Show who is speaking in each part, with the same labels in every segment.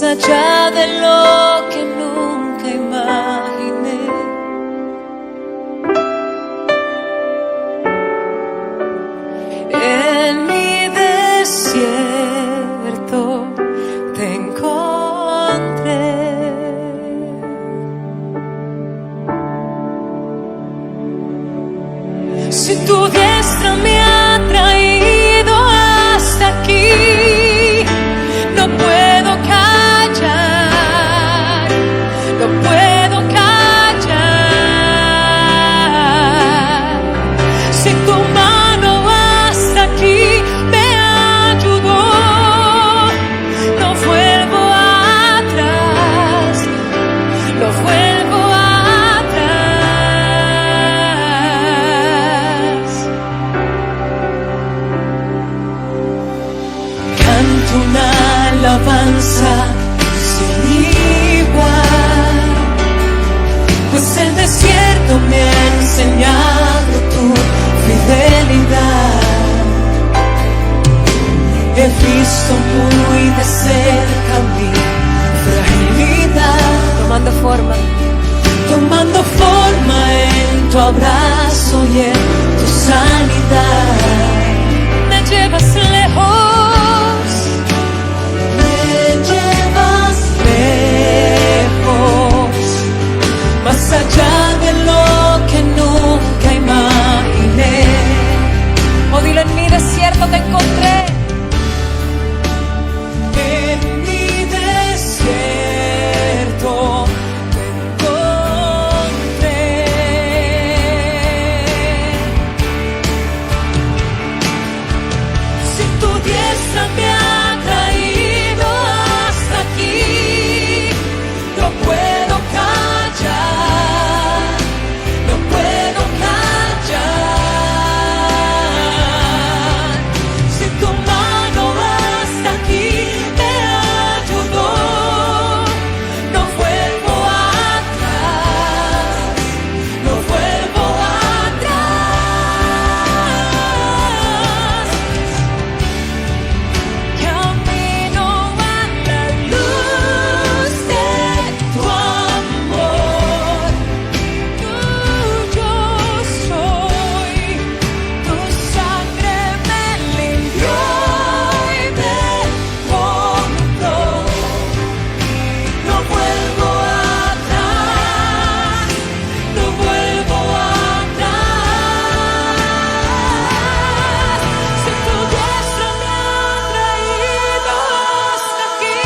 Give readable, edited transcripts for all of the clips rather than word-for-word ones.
Speaker 1: allá de lo que nunca imaginé. En mi desierto te encontré. Si tu diestra me ha traído hasta aquí, no puedo callar, no puedo callar. Si tu mano hasta aquí me ayudó, no vuelvo atrás, no vuelvo atrás. Canto una alabanza sin igual, pues el desierto me ha enseñado tu fidelidad. He visto muy de cerca mi fragilidad, tomando forma en tu abrazo y en tu sanidad. Me llevas lejos, más allá de lo que nunca imaginé. Oh, dilo, en mi desierto te encontré. En mi desierto te encontré. Si tu diestra me ha traído hasta aquí, no puedo callar, no puedo callar. Si tu mano hasta aquí me ayudó, no vuelvo atrás, no vuelvo atrás. Camino a la luz de tu amor. Tuyo soy, tu sangre me limpió y me compró. No vuelvo atrás, no vuelvo atrás. Si tu diestra me ha traído hasta aquí,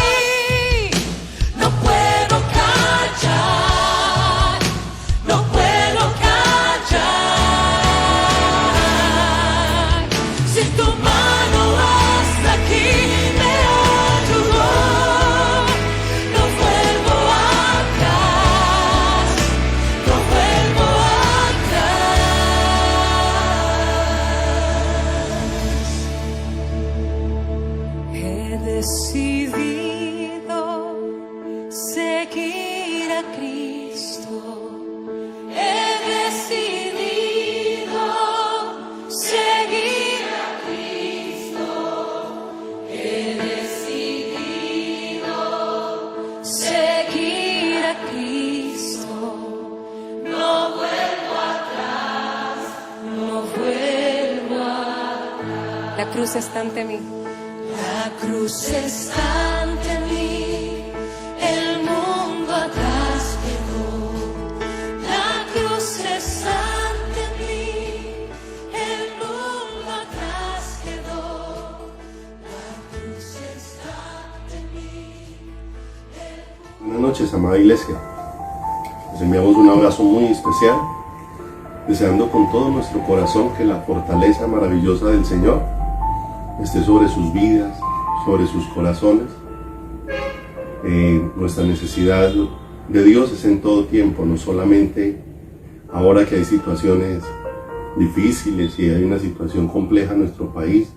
Speaker 1: no puedo callar, no puedo callar. Si tu mano hasta aquí me ayudó, no vuelvo atrás, no vuelvo atrás. He decidido seguir a Cristo. He decidido seguir a Cristo. He decidido seguir a Cristo. No vuelvo atrás, no vuelvo atrás. La cruz está ante mí. La cruz está ante mí, el mundo atrás quedó. La cruz está ante mí, el mundo atrás quedó. La cruz está ante mí.
Speaker 2: Buenas noches, amada iglesia. Les enviamos un abrazo muy especial, deseando con todo nuestro corazón que la fortaleza maravillosa del Señor esté sobre sus vidas, sobre sus corazones. Nuestra necesidad de Dios es en todo tiempo, no solamente ahora que hay situaciones difíciles y hay una situación compleja en nuestro país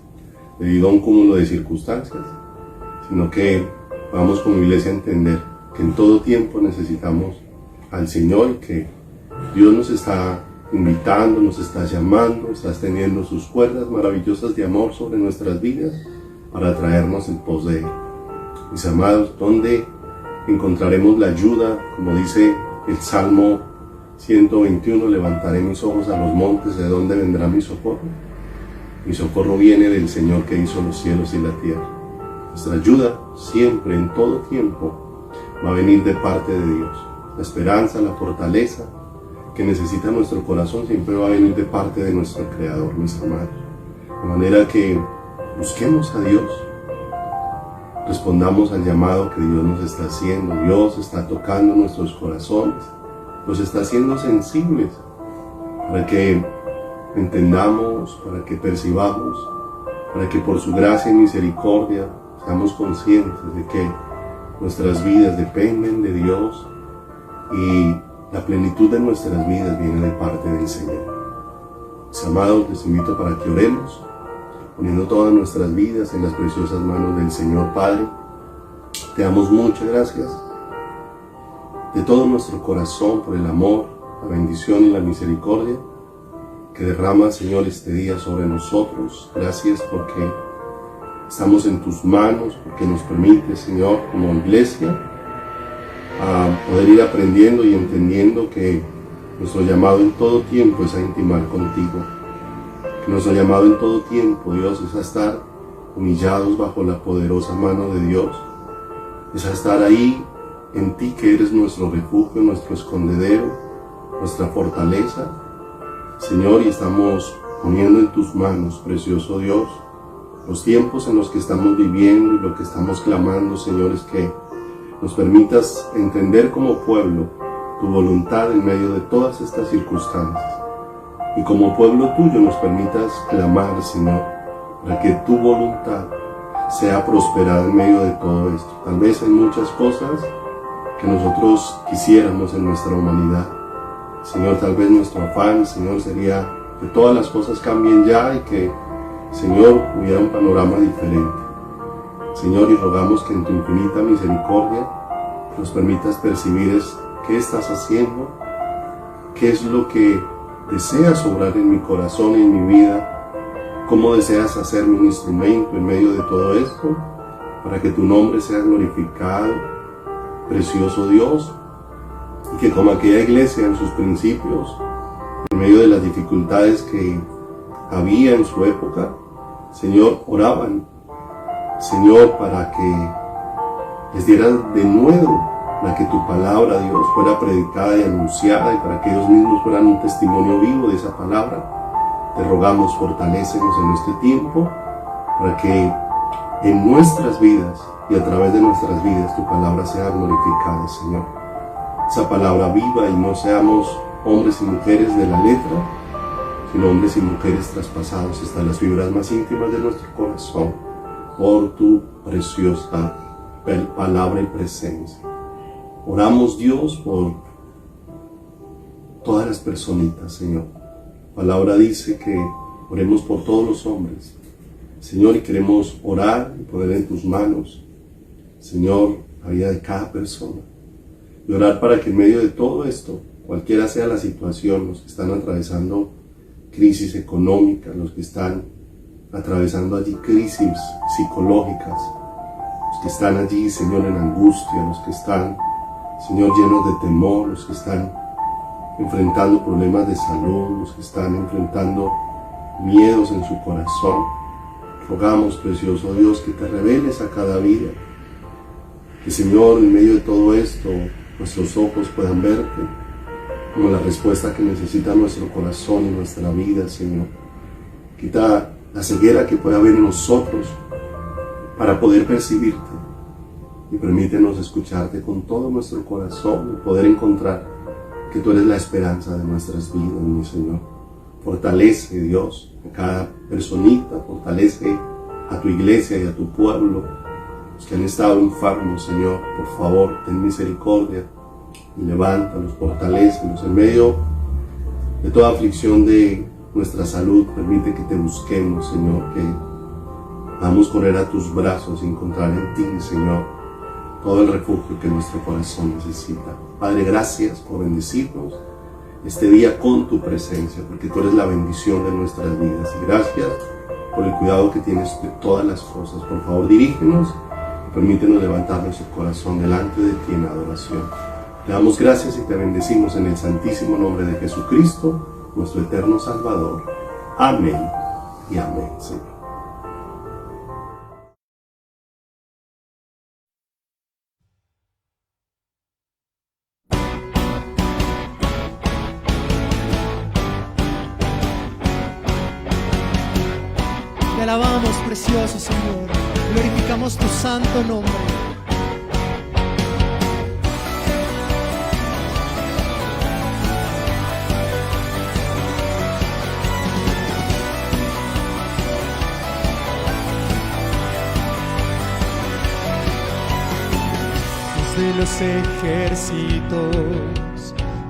Speaker 2: debido a un cúmulo de circunstancias, sino que vamos como iglesia a entender que en todo tiempo necesitamos al Señor y que Dios nos está invitando, nos está llamando, está extendiendo sus cuerdas maravillosas de amor sobre nuestras vidas para traernos en pos de Él. mis amados, ¿dónde encontraremos la ayuda? Como dice el Salmo 121, levantaré mis ojos a los montes, ¿de dónde vendrá mi socorro? Mi socorro viene del Señor que hizo los cielos y la tierra. Nuestra ayuda siempre, en todo tiempo, va a venir de parte de Dios. La esperanza, la fortaleza que necesita nuestro corazón siempre va a venir de parte de nuestro Creador, mis amados. De manera que busquemos a Dios, respondamos al llamado que Dios nos está haciendo. Dios está tocando nuestros corazones, nos está haciendo sensibles para que entendamos, para que percibamos, para que por su gracia y misericordia seamos conscientes de que nuestras vidas dependen de Dios y la plenitud de nuestras vidas viene de parte del Señor. Mis amados, les invito para que oremos, poniendo todas nuestras vidas en las preciosas manos del Señor. Padre, te damos muchas gracias de todo nuestro corazón por el amor, la bendición y la misericordia que derrama, Señor, este día sobre nosotros. Gracias porque estamos en tus manos, porque nos permite, Señor, como iglesia, a poder ir aprendiendo y entendiendo que nuestro llamado en todo tiempo es a intimar contigo. Que nuestro llamado en todo tiempo, Dios, es a estar humillados bajo la poderosa mano de Dios. Es a estar ahí en ti, que eres nuestro refugio, nuestro escondedero, nuestra fortaleza. Señor, y estamos poniendo en tus manos, precioso Dios, los tiempos en los que estamos viviendo y lo que estamos clamando, Señor, es que nos permitas entender como pueblo tu voluntad en medio de todas estas circunstancias. Y como pueblo tuyo nos permitas clamar, Señor, para que tu voluntad sea prosperada en medio de todo esto. Tal vez hay muchas cosas que nosotros quisiéramos en nuestra humanidad. Señor, tal vez nuestro afán, Señor, sería que todas las cosas cambien ya y que, Señor, hubiera un panorama diferente. Señor, y rogamos que en tu infinita misericordia nos permitas percibir qué estás haciendo, qué es lo que deseas obrar en mi corazón y en mi vida, cómo deseas hacerme un instrumento en medio de todo esto, para que tu nombre sea glorificado, precioso Dios, y que como aquella iglesia en sus principios, en medio de las dificultades que había en su época, Señor, oraban, Señor, para que les dieras de nuevo, para que tu palabra, Dios, fuera predicada y anunciada, y para que ellos mismos fueran un testimonio vivo de esa palabra. Te rogamos, fortalécenos en este tiempo, para que en nuestras vidas y a través de nuestras vidas tu palabra sea glorificada, Señor. Esa palabra viva, y no seamos hombres y mujeres de la letra, sino hombres y mujeres traspasados hasta las fibras más íntimas de nuestro corazón, por tu preciosa palabra y presencia. Oramos, Dios, por todas las personitas, Señor. La palabra dice que oremos por todos los hombres, Señor, y queremos orar y poner en tus manos, Señor, la vida de cada persona. Y orar para que en medio de todo esto, cualquiera sea la situación, los que están atravesando crisis económicas, los que están atravesando allí crisis psicológicas, los que están allí, Señor, en angustia, los que están, Señor, llenos de temor, los que están enfrentando problemas de salud, los que están enfrentando miedos en su corazón. Rogamos, precioso Dios, que te reveles a cada vida, que, Señor, en medio de todo esto, nuestros ojos puedan verte como la respuesta que necesita nuestro corazón y nuestra vida, Señor. Quita la ceguera que pueda haber en nosotros para poder percibirte, y permítenos escucharte con todo nuestro corazón y poder encontrar que tú eres la esperanza de nuestras vidas, mi Señor. Fortalece, Dios, a cada personita, fortalece a tu iglesia y a tu pueblo, los que han estado enfermos, Señor. Por favor, ten misericordia y levántalos, fortalécelos en medio de toda aflicción de nuestra salud. Permite que te busquemos, Señor, que vamos a correr a tus brazos y encontrar en ti, Señor, todo el refugio que nuestro corazón necesita. Padre, gracias por bendecirnos este día con tu presencia, porque tú eres la bendición de nuestras vidas. Y gracias por el cuidado que tienes de todas las cosas. Por favor, dirígenos Permítenos levantar nuestro corazón delante de ti en adoración. Te damos gracias y te bendecimos en el santísimo nombre de Jesucristo, nuestro eterno Salvador. Amén y amén, Señor.
Speaker 3: Te alabamos, precioso Señor, glorificamos tu santo nombre. Desde los ejércitos,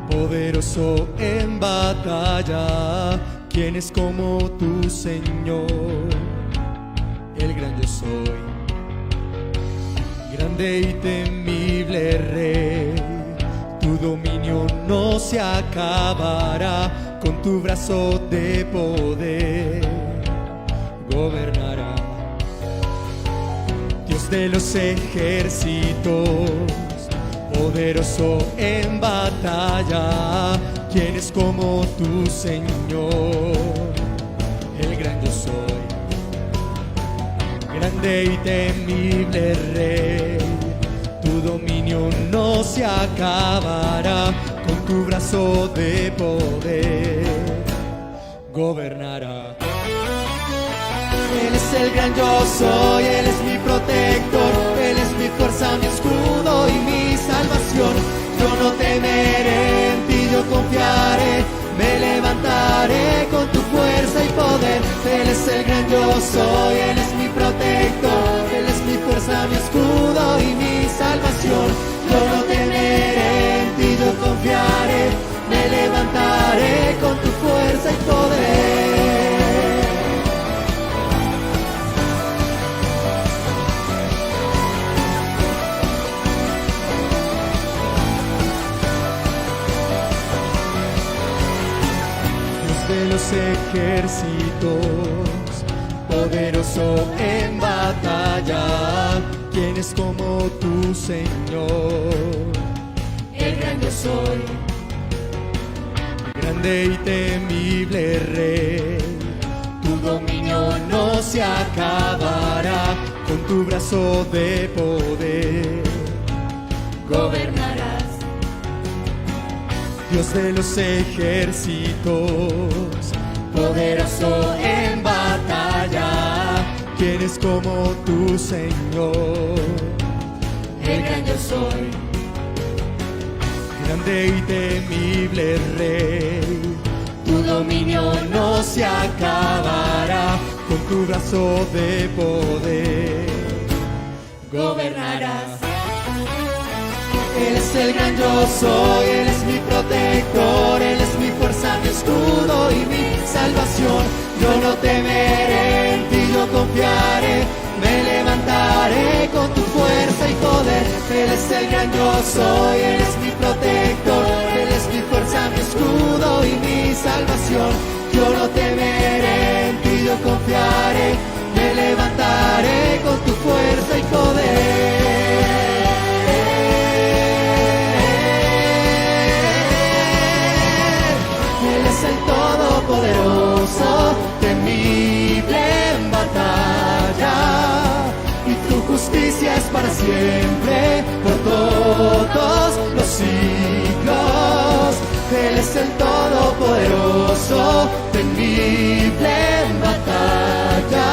Speaker 3: poderoso en batalla, ¿quién es como tu Señor? El gran yo soy, grande y temible Rey. Tu dominio no se acabará, con tu brazo de poder gobernará. Dios de los ejércitos, poderoso en batalla, ¿quién es como tu Señor? El gran yo soy, grande y temible Rey. Tu dominio no se acabará, con tu brazo de poder gobernará. Él es el gran yo soy, Él es mi protector, Él es mi fuerza, mi escudo y mi salvación. Yo no temeré, en ti yo confiaré, me levantaré con tu fuerza y poder. Él es el gran yo soy, Él es mi protector, Él es mi fuerza, mi escudo y mi salvación. Yo no temeré, en ti yo confiaré, me levantaré con tu fuerza y poder. De los ejércitos, poderoso en batalla, ¿quién es como tu Señor? El gran yo soy, grande y temible Rey. Tu dominio no se acabará, con tu brazo de poder gobernarás. Dios de los ejércitos, poderoso en batalla, ¿quién es como tu Señor? El gran yo soy, grande y temible Rey. Tu dominio no se acabará, con tu brazo de poder gobernarás. Él es el gran yo soy, Él es mi protector, Él es mi fuerza, mi escudo y mi salvación. Yo no temeré, en ti yo confiaré, me levantaré con tu fuerza y poder. Él es el gran yo soy, Él es mi protector, Él es mi fuerza, mi escudo y mi salvación. Yo no temeré, en ti yo confiaré, me levantaré con tu fuerza y poder. El Todopoderoso, temible en batalla, y tu justicia es para siempre, por todos los siglos. Él es el Todopoderoso, temible en batalla,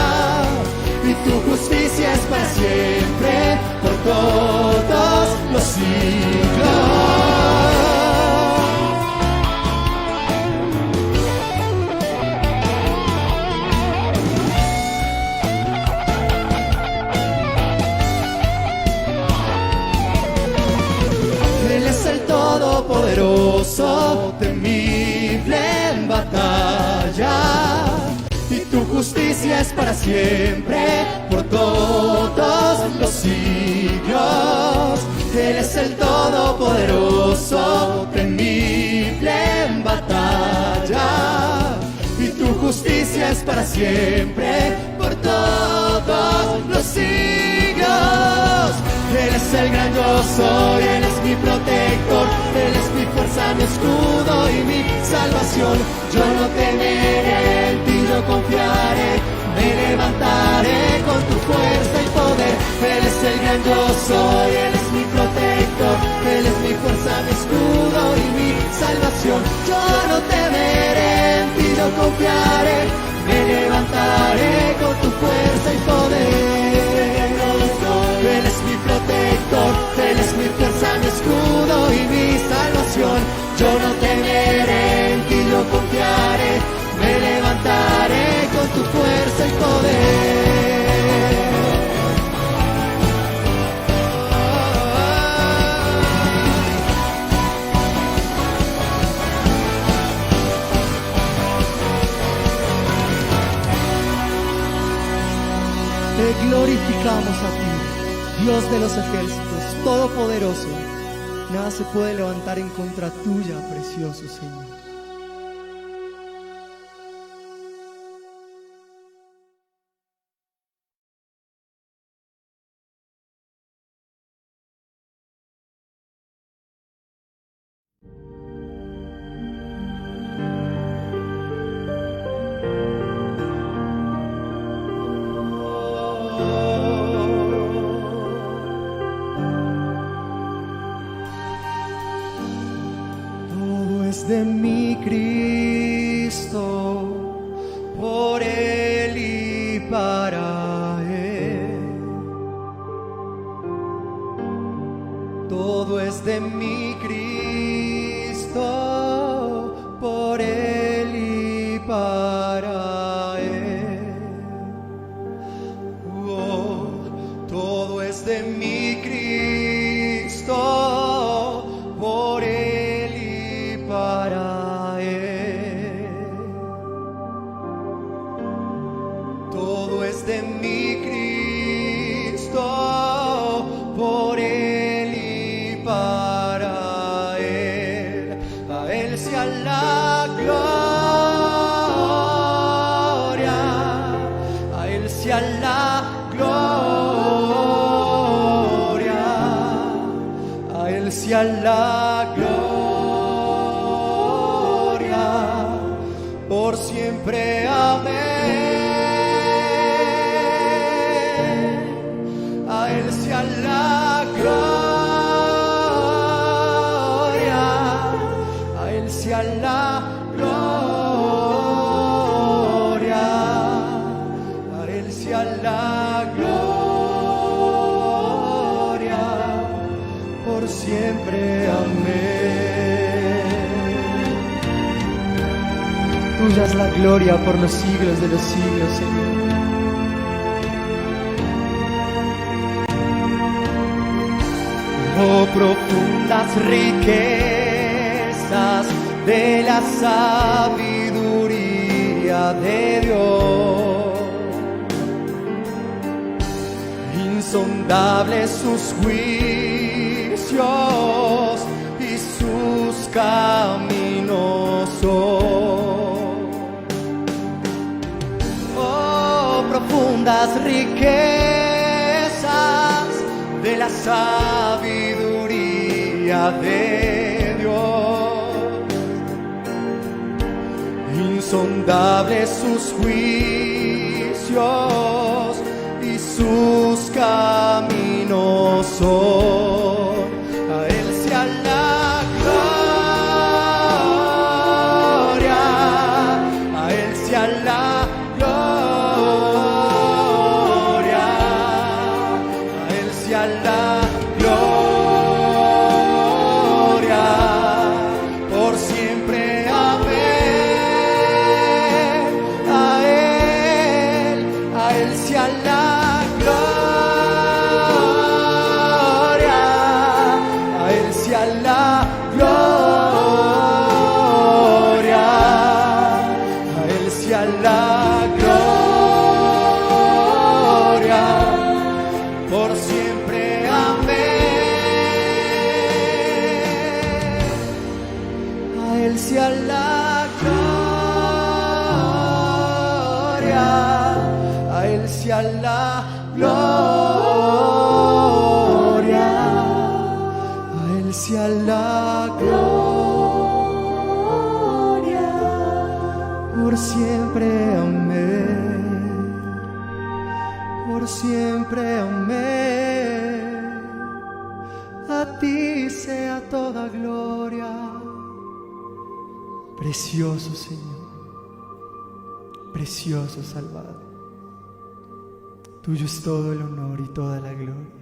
Speaker 3: y tu justicia es para siempre, por todos los siglos. Todopoderoso, temible en batalla, y tu justicia es para siempre, por todos los siglos. Él es el Todopoderoso, temible en batalla, y tu justicia es para siempre, por todos los siglos. Él es el gran yo soy, Él es mi protector, Él es mi fuerza, mi escudo y mi salvación. Yo no temeré, en ti yo confiaré, me levantaré con tu fuerza y poder. Él es el gran yo soy, Él es mi protector, Él es mi fuerza, mi escudo y mi salvación. Yo no temeré, en ti yo confiaré, me levantaré con tu fuerza y poder. Él es mi protector, Él es mi fuerza, mi escudo y mi salvación. Yo no temeré, en ti yo confiaré, me levantaré con tu fuerza y poder. Te glorificamos a ti, Dios de los ejércitos, todopoderoso. Nada se puede levantar en contra tuya, precioso Señor. De mi Cristo, por Él y para Él. Todo es de mi Cristo, por Él y para Él. Oh, todo es de mi Cristo, por Él. Para Él, todo es de mi Cristo, por Él y para Él. A Él sea la gloria, a Él sea la gloria, a Él sea la gloria. Por siempre, amén. A Él sea la gloria, a Él sea la gloria, a Él sea la gloria, por siempre, amén. Tuya es la gloria por los siglos de los siglos, Señor. Oh, profundas riquezas de la sabiduría de Dios, insondables sus juicios y sus caminos son. Profundas riquezas de la sabiduría de Dios, insondables sus juicios y sus caminos son. A Él sea la gloria, a Él sea la sea la gloria, a Él sea la gloria. Él sea la gloria por siempre, amén. Por siempre, amén. A ti sea toda gloria. Precioso Señor, precioso Salvador. Tuyo es todo el honor y toda la gloria.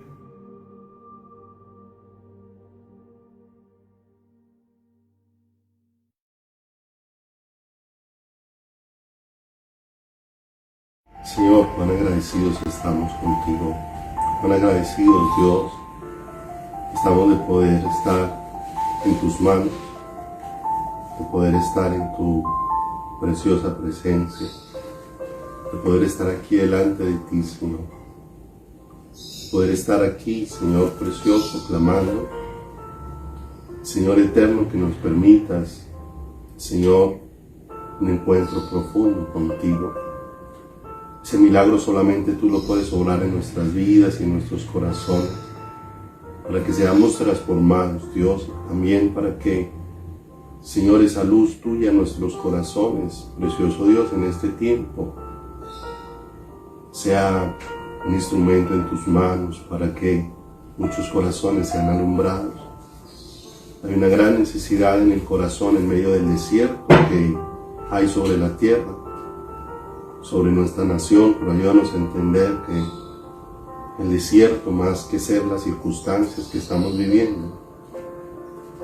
Speaker 2: Señor, cuán agradecidos estamos contigo, cuán agradecidos, Dios, estamos de poder estar en tus manos, de poder estar en tu preciosa presencia, de poder estar aquí delante de ti, Señor, de poder estar aquí, Señor precioso, clamando, Señor eterno, que nos permitas, Señor, un encuentro profundo contigo. Ese milagro solamente tú lo puedes obrar en nuestras vidas y en nuestros corazones, para que seamos transformados, Dios, también para que, Señor, esa luz tuya en nuestros corazones, precioso Dios, en este tiempo, sea un instrumento en tus manos para que muchos corazones sean alumbrados. Hay una gran necesidad en el corazón en medio del desierto que hay sobre la tierra, sobre nuestra nación, pero ayúdanos a entender que el desierto, más que ser las circunstancias que estamos viviendo,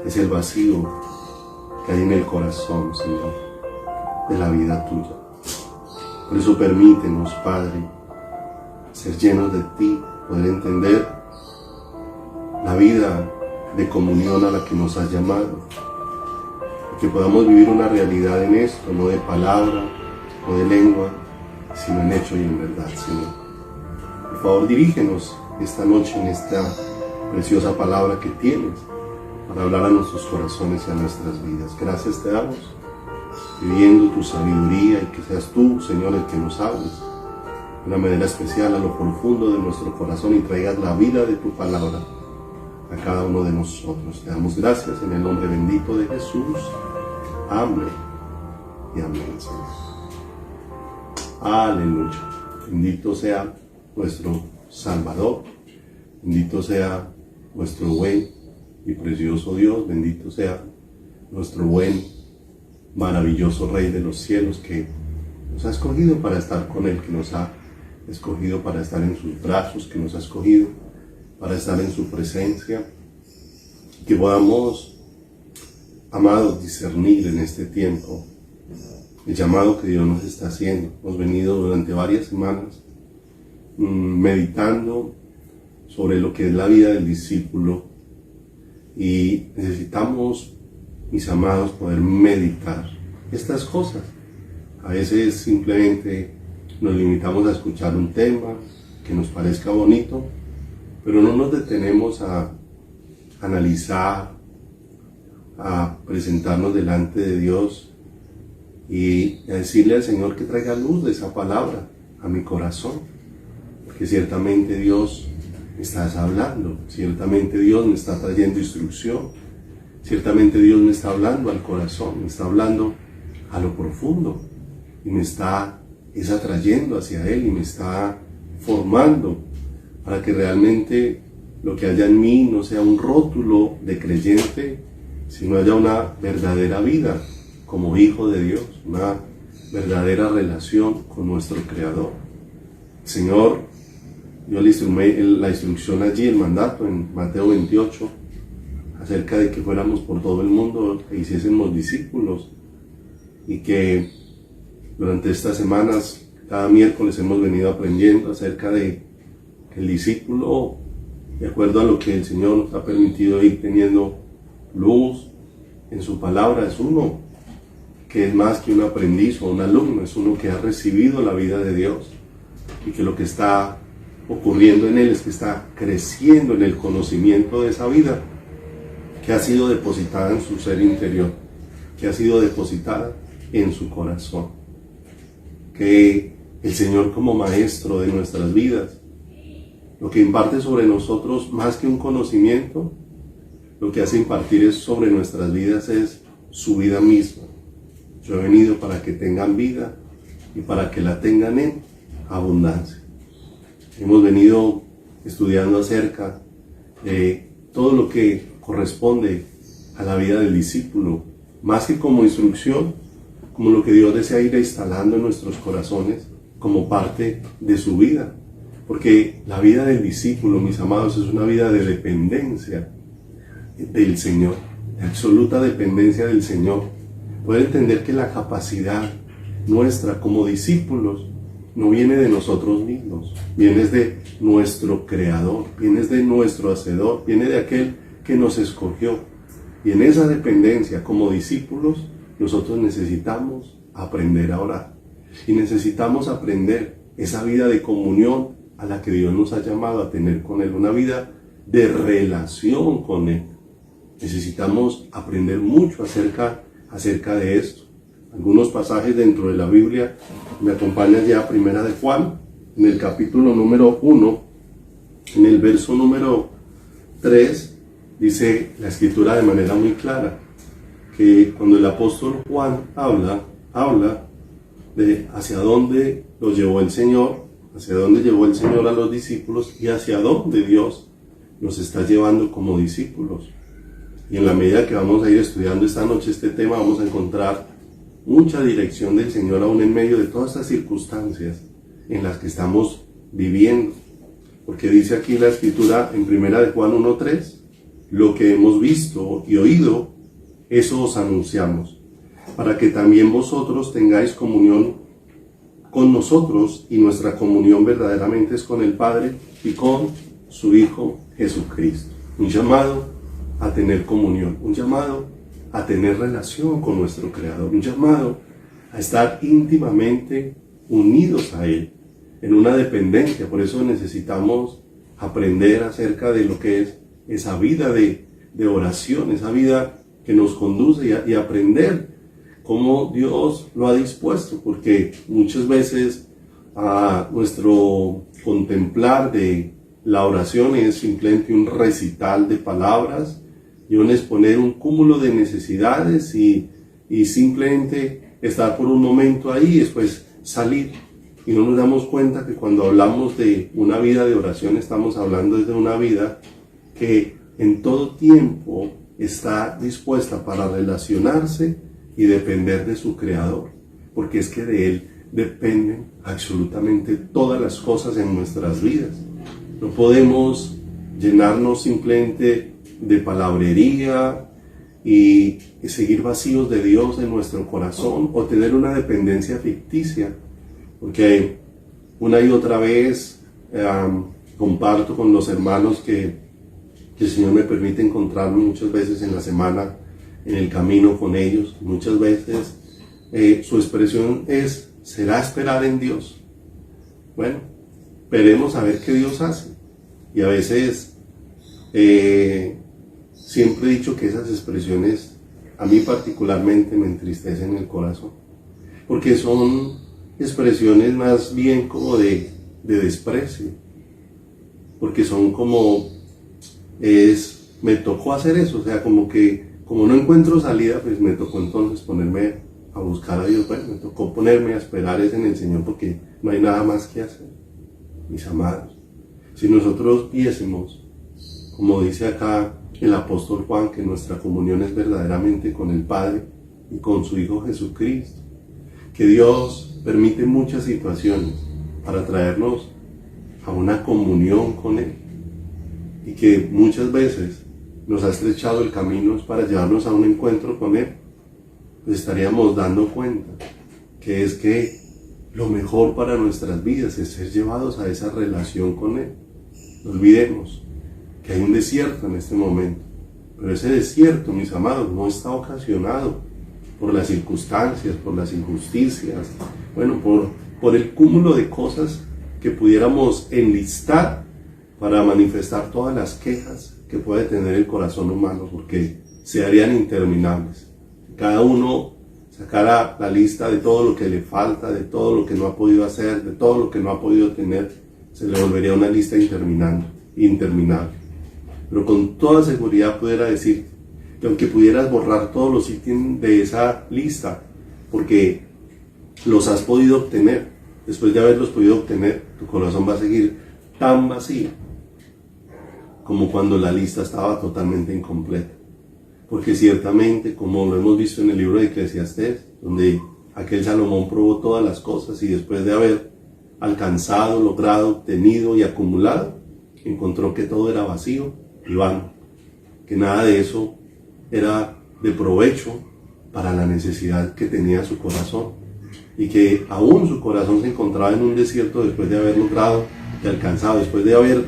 Speaker 2: es el vacío que hay en el corazón, Señor, de la vida tuya. Por eso permítenos, Padre, ser llenos de ti, poder entender la vida de comunión a la que nos has llamado, que podamos vivir una realidad en esto, no de palabra o de lengua, sino en hecho y en verdad, Señor. Por favor, dirígenos esta noche en esta preciosa palabra que tienes para hablar a nuestros corazones y a nuestras vidas. Gracias te damos, pidiendo tu sabiduría y que seas tú, Señor, el que nos hables de una manera especial a lo profundo de nuestro corazón y traigas la vida de tu palabra a cada uno de nosotros. Te damos gracias en el nombre bendito de Jesús. Amén y amén, Señor. Aleluya. Bendito sea nuestro Salvador. Bendito sea nuestro buen y precioso Dios. Bendito sea nuestro buen, maravilloso Rey de los cielos, que nos ha escogido para estar con Él, que nos ha escogido para estar en sus brazos, que nos ha escogido para estar en su presencia. Que podamos, amados, discernir en este tiempo el llamado que Dios nos está haciendo. Hemos venido durante varias semanas meditando sobre lo que es la vida del discípulo y necesitamos, mis amados, poder meditar estas cosas. A veces simplemente nos limitamos a escuchar un tema que nos parezca bonito, pero no nos detenemos a analizar, a presentarnos delante de Dios y a decirle al Señor que traiga luz de esa palabra a mi corazón, porque ciertamente Dios me está hablando, ciertamente Dios me está trayendo instrucción, ciertamente Dios me está hablando al corazón, me está hablando a lo profundo y me está atrayendo hacia Él y me está formando para que realmente lo que haya en mí no sea un rótulo de creyente, sino haya una verdadera vida como hijo de Dios, una verdadera relación con nuestro Creador. El Señor dio la instrucción allí, el mandato en Mateo 28, acerca de que fuéramos por todo el mundo e hiciésemos discípulos, y que durante estas semanas, cada miércoles hemos venido aprendiendo acerca de que el discípulo, de acuerdo a lo que el Señor nos ha permitido ir teniendo luz en su palabra, es uno que es más que un aprendiz o un alumno, es uno que ha recibido la vida de Dios y que lo que está ocurriendo en él es que está creciendo en el conocimiento de esa vida que ha sido depositada en su ser interior, que ha sido depositada en su corazón. Que el Señor, como maestro de nuestras vidas, lo que imparte sobre nosotros, más que un conocimiento, lo que hace impartir es sobre nuestras vidas es su vida misma. Yo he venido para que tengan vida y para que la tengan en abundancia. Hemos venido estudiando acerca de todo lo que corresponde a la vida del discípulo, más que como instrucción, como lo que Dios desea ir instalando en nuestros corazones como parte de su vida. Porque la vida del discípulo, mis amados, es una vida de dependencia del Señor, de absoluta dependencia del Señor. Poder entender que la capacidad nuestra como discípulos no viene de nosotros mismos, viene de nuestro Creador, viene de nuestro Hacedor, viene de aquel que nos escogió. Y en esa dependencia como discípulos, nosotros necesitamos aprender a orar. Y necesitamos aprender esa vida de comunión a la que Dios nos ha llamado a tener con Él, una vida de relación con Él. Necesitamos aprender mucho acerca de esto. Algunos pasajes dentro de la Biblia, me acompañan ya a Primera de Juan, en el capítulo número 1, en el verso número 3, dice la Escritura de manera muy clara, que cuando el apóstol Juan habla de hacia dónde lo llevó el Señor, hacia dónde llevó el Señor a los discípulos y hacia dónde Dios nos está llevando como discípulos. Y en la medida que vamos a ir estudiando esta noche este tema, vamos a encontrar mucha dirección del Señor aún en medio de todas estas circunstancias en las que estamos viviendo. Porque dice aquí la Escritura en Primera de Juan 1:3, lo que hemos visto y oído, eso os anunciamos, para que también vosotros tengáis comunión con nosotros, y nuestra comunión verdaderamente es con el Padre y con su Hijo Jesucristo. Un llamado a tener comunión, un llamado a tener relación con nuestro Creador, un llamado a estar íntimamente unidos a Él, en una dependencia. Por eso necesitamos aprender acerca de lo que es esa vida de oración, esa vida que nos conduce y aprender cómo Dios lo ha dispuesto, porque muchas veces nuestro contemplar de la oración es simplemente un recital de palabras y un exponer un cúmulo de necesidades y simplemente estar por un momento ahí y después salir. Y no nos damos cuenta que cuando hablamos de una vida de oración estamos hablando de una vida que en todo tiempo está dispuesta para relacionarse y depender de su Creador, porque es que de Él dependen absolutamente todas las cosas en nuestras vidas. No podemos llenarnos simplemente de palabrería y seguir vacíos de Dios en nuestro corazón o tener una dependencia ficticia, porque una y otra vez comparto con los hermanos que el Señor me permite encontrarme muchas veces en la semana en el camino con ellos. Muchas veces su expresión es: ¿será esperar en Dios? Bueno, esperemos a ver qué Dios hace. Y a veces siempre he dicho que esas expresiones a mí particularmente me entristecen el corazón, porque son expresiones más bien como de desprecio, porque son como me tocó hacer eso, o sea, como no encuentro salida, pues me tocó entonces ponerme a buscar a Dios. Bueno, me tocó ponerme a esperar en el Señor, porque no hay nada más que hacer. Mis amados, si nosotros viésemos, como dice acá el apóstol Juan, que nuestra comunión es verdaderamente con el Padre y con su Hijo Jesucristo, que Dios permite muchas situaciones para traernos a una comunión con Él, y que muchas veces nos ha estrechado el camino para llevarnos a un encuentro con Él, pues estaríamos dando cuenta que es que lo mejor para nuestras vidas es ser llevados a esa relación con Él. No olvidemos que hay un desierto en este momento, pero ese desierto, mis amados, no está ocasionado por las circunstancias, por las injusticias, bueno, por el cúmulo de cosas que pudiéramos enlistar para manifestar todas las quejas que puede tener el corazón humano, porque se harían interminables. Cada uno sacara la lista de todo lo que le falta, de todo lo que no ha podido hacer, de todo lo que no ha podido tener, se le volvería una lista interminable. pero con toda seguridad pudiera decir que aunque pudieras borrar todos los ítems de esa lista, porque los has podido obtener, después de haberlos podido obtener, tu corazón va a seguir tan vacío como cuando la lista estaba totalmente incompleta. Porque ciertamente, como lo hemos visto en el libro de Eclesiastés, donde aquel Salomón probó todas las cosas y después de haber alcanzado, logrado, obtenido y acumulado, encontró que todo era vacío y vano, que nada de eso era de provecho para la necesidad que tenía su corazón, y que aún su corazón se encontraba en un desierto después de haber logrado y alcanzado, después de haber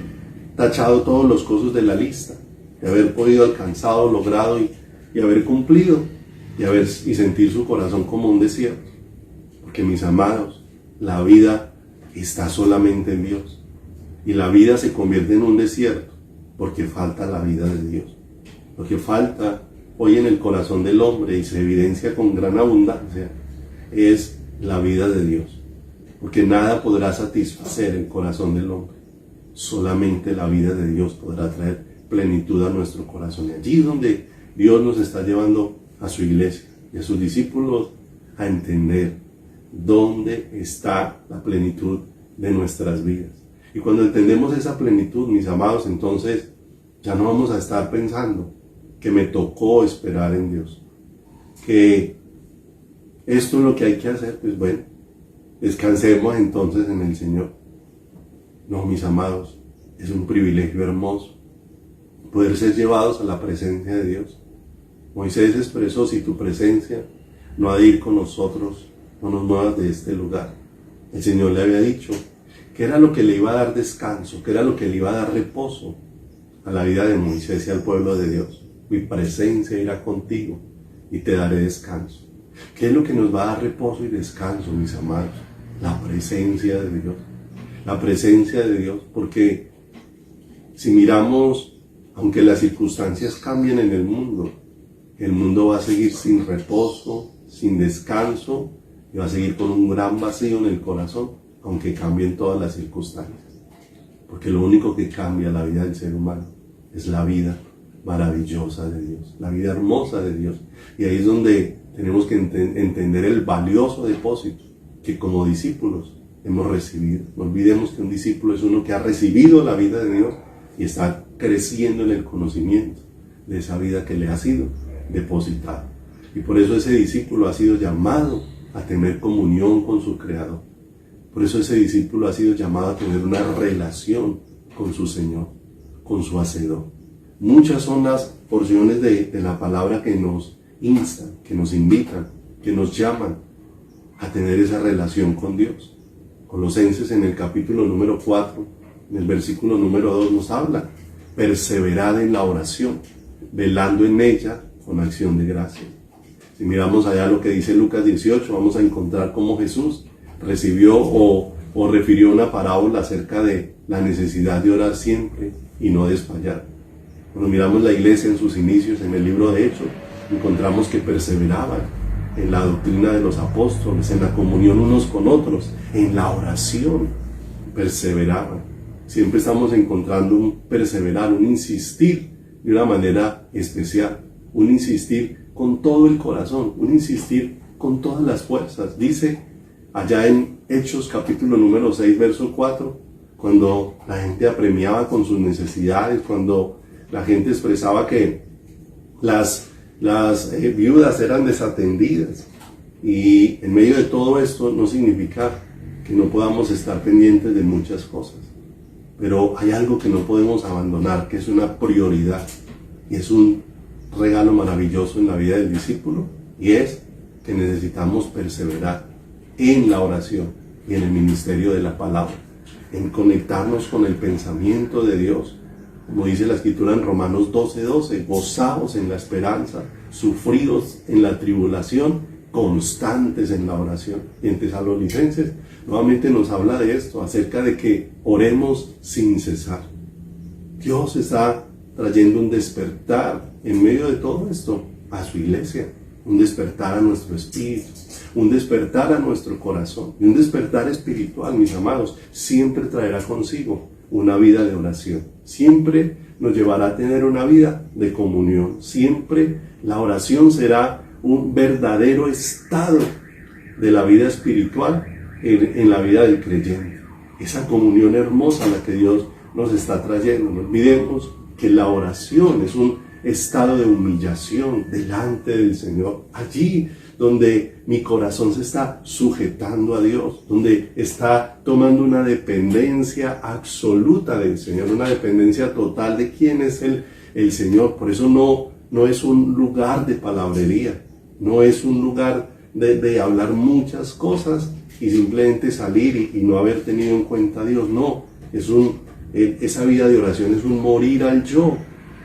Speaker 2: tachado todos los cosas de la lista, de haber podido alcanzado, logrado y haber cumplido, y sentir su corazón como un desierto. Porque, mis amados, la vida está solamente en Dios, y la vida se convierte en un desierto porque falta la vida de Dios. Lo que falta hoy en el corazón del hombre, y se evidencia con gran abundancia, es la vida de Dios, porque nada podrá satisfacer el corazón del hombre, solamente la vida de Dios podrá traer plenitud a nuestro corazón. Y allí es donde Dios nos está llevando a su iglesia y a sus discípulos a entender dónde está la plenitud de nuestras vidas. Y cuando entendemos esa plenitud, mis amados, entonces ya no vamos a estar pensando que me tocó esperar en Dios, que esto es lo que hay que hacer. Pues bueno, descansemos entonces en el Señor. No, mis amados, es un privilegio hermoso poder ser llevados a la presencia de Dios. Moisés expresó: si tu presencia no ha de ir con nosotros, no nos muevas de este lugar. El Señor le había dicho que era lo que le iba a dar descanso, que era lo que le iba a dar reposo a la vida de Moisés y al pueblo de Dios. Mi presencia irá contigo y te daré descanso. ¿Qué es lo que nos va a dar reposo y descanso, mis amados? La presencia de Dios. La presencia de Dios, porque si miramos, aunque las circunstancias cambien en el mundo va a seguir sin reposo, sin descanso, y va a seguir con un gran vacío en el corazón, aunque cambien todas las circunstancias. Porque lo único que cambia la vida del ser humano es la vida maravillosa de Dios, la vida hermosa de Dios. Y ahí es donde tenemos que entender el valioso depósito que como discípulos hemos recibido. No olvidemos que un discípulo es uno que ha recibido la vida de Dios y está creciendo en el conocimiento de esa vida que le ha sido depositada. Y por eso ese discípulo ha sido llamado a tener comunión con su Creador. Por eso ese discípulo ha sido llamado a tener una relación con su Señor, con su Hacedor. Muchas son las porciones de la palabra que nos instan, que nos invitan, que nos llaman a tener esa relación con Dios. Colosenses, en el capítulo número 4, en el versículo número 2, nos habla: perseverad en la oración, velando en ella con acción de gracia. Si miramos allá lo que dice Lucas 18, vamos a encontrar cómo Jesús recibió o refirió una parábola acerca de la necesidad de orar siempre y no desfallar. Cuando miramos la iglesia en sus inicios, en el libro de Hechos, encontramos que perseveraban en la doctrina de los apóstoles, en la comunión unos con otros, en la oración, perseveraban. Siempre estamos encontrando un perseverar, un insistir de una manera especial, un insistir con todo el corazón, un insistir con todas las fuerzas. Dice allá en Hechos capítulo número 6, verso 4, cuando la gente apremiaba con sus necesidades, cuando la gente expresaba que las viudas eran desatendidas, y en medio de todo esto no significa que no podamos estar pendientes de muchas cosas, pero hay algo que no podemos abandonar, que es una prioridad, y es un regalo maravilloso en la vida del discípulo, y es que necesitamos perseverar en la oración y en el ministerio de la palabra, en conectarnos con el pensamiento de Dios. Como dice la Escritura en Romanos 12:12, gozaos en la esperanza, sufridos en la tribulación, constantes en la oración. Y en Tesalonicenses nuevamente nos habla de esto, acerca de que oremos sin cesar. Dios está trayendo un despertar en medio de todo esto a su iglesia, un despertar a nuestro espíritu, un despertar a nuestro corazón, y un despertar espiritual, mis amados, siempre traerá consigo una vida de oración. siempre nos llevará a tener una vida de comunión. Siempre la oración será un verdadero estado de la vida espiritual en la vida del creyente. Esa comunión hermosa a la que Dios nos está trayendo. No olvidemos que la oración es un estado de humillación delante del Señor. Allí donde mi corazón se está sujetando a Dios, donde está tomando una dependencia absoluta del Señor, una dependencia total de quién es el Señor. Por eso no es un lugar de palabrería, no es un lugar de hablar muchas cosas y simplemente salir y no haber tenido en cuenta a Dios. No, esa vida de oración es un morir al yo,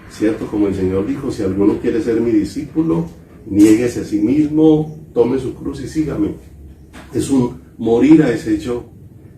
Speaker 2: ¿cierto? Como el Señor dijo, si alguno quiere ser mi discípulo, niéguese a sí mismo, tome su cruz y sígame. Es un morir a ese yo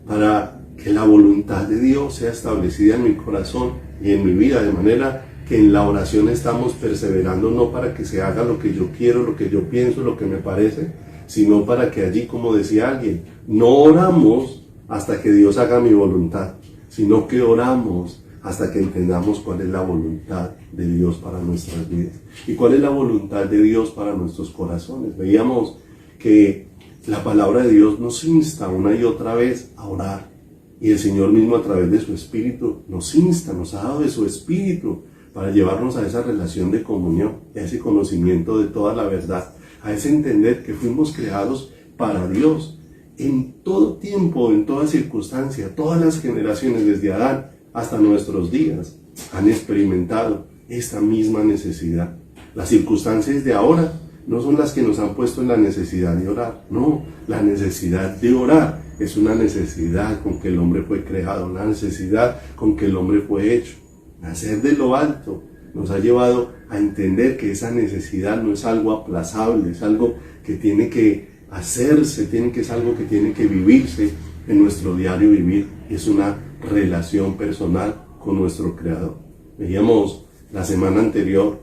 Speaker 2: para que la voluntad de Dios sea establecida en mi corazón y en mi vida, de manera que en la oración estamos perseverando no para que se haga lo que yo quiero, lo que yo pienso, lo que me parece, sino para que allí, como decía alguien, no oramos hasta que Dios haga mi voluntad, sino que oramos hasta que entendamos cuál es la voluntad de Dios para nuestras vidas y cuál es la voluntad de Dios para nuestros corazones. Veíamos que la palabra de Dios nos insta una y otra vez a orar, y el Señor mismo, a través de su Espíritu, nos insta, nos ha dado de su Espíritu para llevarnos a esa relación de comunión, a ese conocimiento de toda la verdad, a ese entender que fuimos creados para Dios en todo tiempo, en toda circunstancia. Todas las generaciones, desde Adán hasta nuestros días, han experimentado esta misma necesidad. Las circunstancias de ahora no son las que nos han puesto en la necesidad de orar. No, la necesidad de orar es una necesidad con que el hombre fue creado, una necesidad con que el hombre fue hecho. Nacer de lo alto nos ha llevado a entender que esa necesidad no es algo aplazable, es algo que tiene que hacerse, es algo que tiene que vivirse en nuestro diario vivir. Es una relación personal con nuestro Creador. Veíamos la semana anterior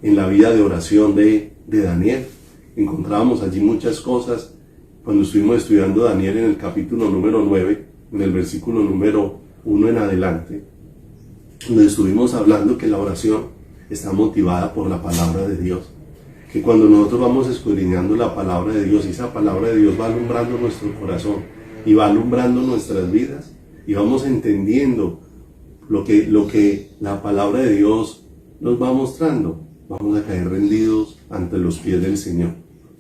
Speaker 2: en la vida de oración de Daniel. Encontrábamos allí muchas cosas cuando estuvimos estudiando Daniel en el capítulo número 9, en el versículo número 1 en adelante, donde estuvimos hablando que la oración está motivada por la palabra de Dios, que cuando nosotros vamos escudriñando la palabra de Dios, esa palabra de Dios va alumbrando nuestro corazón y va alumbrando nuestras vidas, y vamos entendiendo lo que la palabra de Dios nos va mostrando. Vamos a caer rendidos ante los pies del Señor.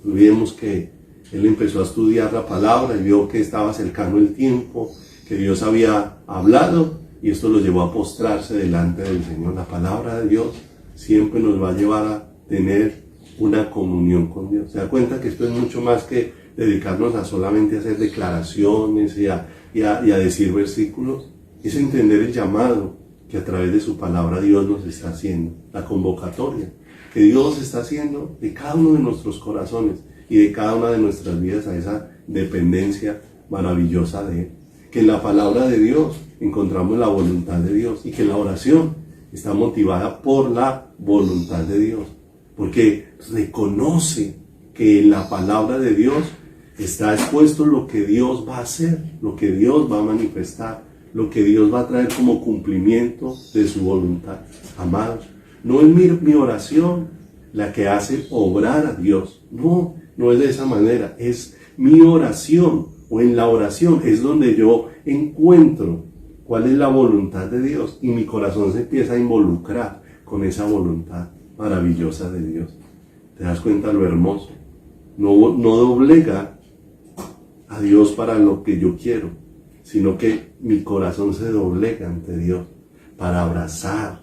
Speaker 2: Vimos que él empezó a estudiar la palabra y vio que estaba cercano el tiempo, que Dios había hablado, y esto lo llevó a postrarse delante del Señor. La palabra de Dios siempre nos va a llevar a tener una comunión con Dios. Se da cuenta que esto es mucho más que dedicarnos a solamente hacer declaraciones y a decir versículos. Es entender el llamado que a través de su palabra Dios nos está haciendo, la convocatoria que Dios está haciendo de cada uno de nuestros corazones y de cada una de nuestras vidas a esa dependencia maravillosa de Él. Que en la palabra de Dios encontramos la voluntad de Dios, y que la oración está motivada por la voluntad de Dios, porque reconoce que en la palabra de Dios está expuesto lo que Dios va a hacer, lo que Dios va a manifestar, lo que Dios va a traer como cumplimiento de su voluntad. Amados, no es mi oración la que hace obrar a Dios, no es de esa manera. Es mi oración, o en la oración es donde yo encuentro cuál es la voluntad de Dios, y mi corazón se empieza a involucrar con esa voluntad maravillosa de Dios. ¿Te das cuenta lo hermoso? No doblega a Dios para lo que yo quiero, sino que mi corazón se doblega ante Dios para abrazar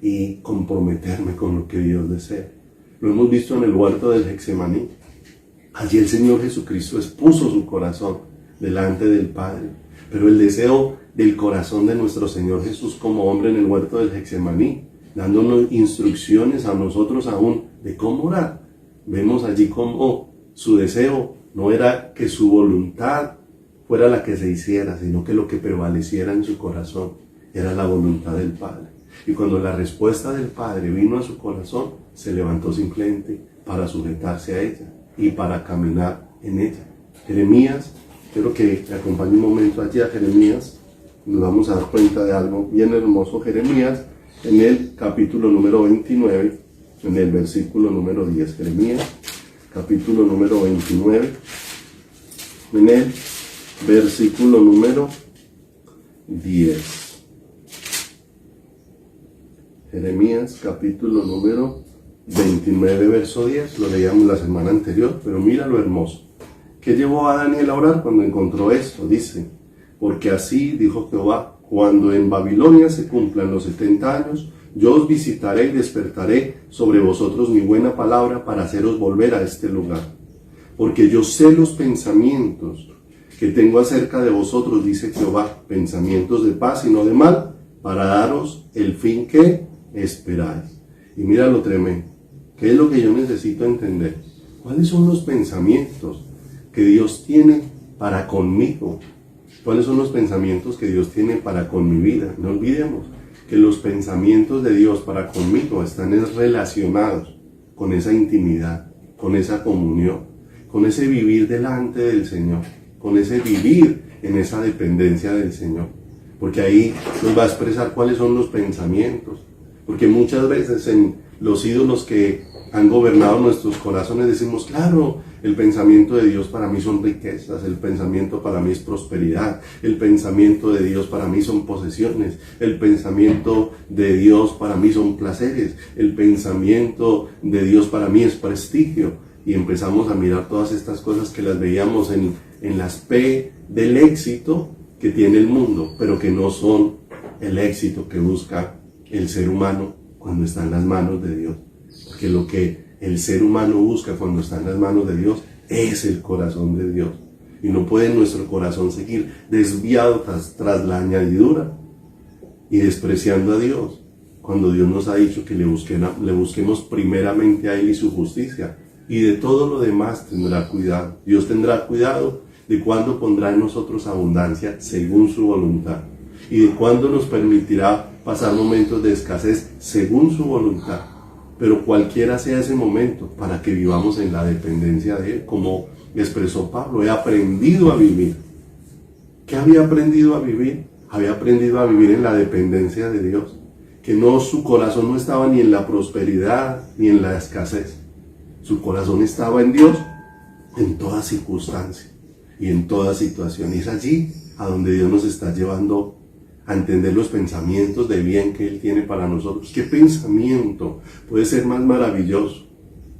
Speaker 2: y comprometerme con lo que Dios desea. Lo hemos visto en el huerto del Getsemaní. Allí el Señor Jesucristo expuso su corazón delante del Padre, pero el deseo del corazón de nuestro Señor Jesús como hombre en el huerto del Getsemaní, dándonos instrucciones a nosotros aún de cómo orar. Vemos allí cómo su deseo no era que su voluntad fuera la que se hiciera, sino que lo que prevaleciera en su corazón era la voluntad del Padre. Y cuando la respuesta del Padre vino a su corazón, se levantó simplemente para sujetarse a ella y para caminar en ella. Jeremías, quiero que me acompañe un momento allí a Jeremías, nos vamos a dar cuenta de algo bien hermoso. Jeremías, en el capítulo número 29, en el versículo número 10. Jeremías, capítulo número 29, en el versículo número 10. Jeremías, capítulo número 29, verso 10. Lo leíamos la semana anterior, pero mira lo hermoso. ¿Qué llevó a Daniel a orar cuando encontró esto? Dice: porque así dijo Jehová, cuando en Babilonia se cumplan los 70 años, yo os visitaré y despertaré sobre vosotros mi buena palabra para haceros volver a este lugar. Porque yo sé los pensamientos que tengo acerca de vosotros, dice Jehová, pensamientos de paz y no de mal, para daros el fin que esperáis. Y mira lo tremendo. ¿Qué es lo que yo necesito entender? ¿Cuáles son los pensamientos que Dios tiene para conmigo? ¿Cuáles son los pensamientos que Dios tiene para con mi vida? No olvidemos que los pensamientos de Dios para conmigo están relacionados con esa intimidad, con esa comunión, con ese vivir delante del Señor, con ese vivir en esa dependencia del Señor. Porque ahí nos va a expresar cuáles son los pensamientos. Porque muchas veces en los ídolos que han gobernado nuestros corazones decimos: claro, el pensamiento de Dios para mí son riquezas, el pensamiento para mí es prosperidad, el pensamiento de Dios para mí son posesiones, el pensamiento de Dios para mí son placeres, el pensamiento de Dios para mí es prestigio. Y empezamos a mirar todas estas cosas que las veíamos en las P del éxito que tiene el mundo, pero que no son el éxito que busca el ser humano cuando está en las manos de Dios. Porque lo que el ser humano busca cuando está en las manos de Dios es el corazón de Dios. Y no puede nuestro corazón seguir desviado tras la añadidura y despreciando a Dios, cuando Dios nos ha dicho que le busquemos primeramente a Él y su justicia, y de todo lo demás tendrá cuidado. Dios tendrá cuidado de cuándo pondrá en nosotros abundancia según su voluntad, y de cuándo nos permitirá pasar momentos de escasez según su voluntad. Pero cualquiera sea ese momento, para que vivamos en la dependencia de Él, como expresó Pablo: he aprendido a vivir. ¿Qué había aprendido a vivir? Había aprendido a vivir en la dependencia de Dios, que su corazón no estaba ni en la prosperidad ni en la escasez. Su corazón estaba en Dios en toda circunstancia y en toda situación. Y es allí a donde Dios nos está llevando a entender los pensamientos de bien que Él tiene para nosotros. ¿Qué pensamiento puede ser más maravilloso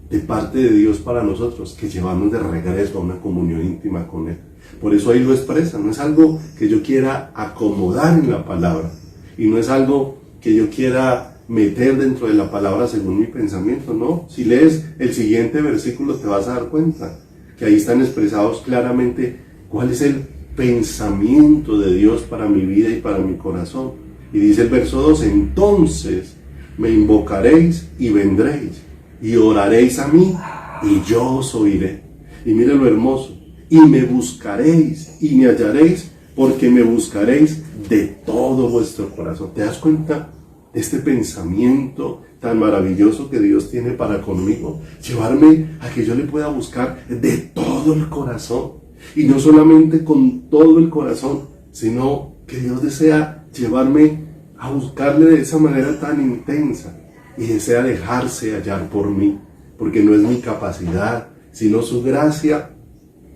Speaker 2: de parte de Dios para nosotros que llevarnos de regreso a una comunión íntima con Él? Por eso ahí lo expresa. No es algo que yo quiera acomodar en la palabra, y no es algo que yo quiera meter dentro de la palabra según mi pensamiento. No, si lees el siguiente versículo te vas a dar cuenta que ahí están expresados claramente cuál es el pensamiento de Dios para mi vida y para mi corazón. Y dice el verso 2: entonces me invocaréis y vendréis, y oraréis a mí, y yo os oiré. Y mire lo hermoso: y me buscaréis y me hallaréis, porque me buscaréis de todo vuestro corazón. ¿Te das cuenta de este pensamiento tan maravilloso que Dios tiene para conmigo? Llevarme a que yo le pueda buscar de todo el corazón. Y no solamente con todo el corazón, sino que Dios desea llevarme a buscarle de esa manera tan intensa, y desea dejarse hallar por mí, porque no es mi capacidad, sino su gracia,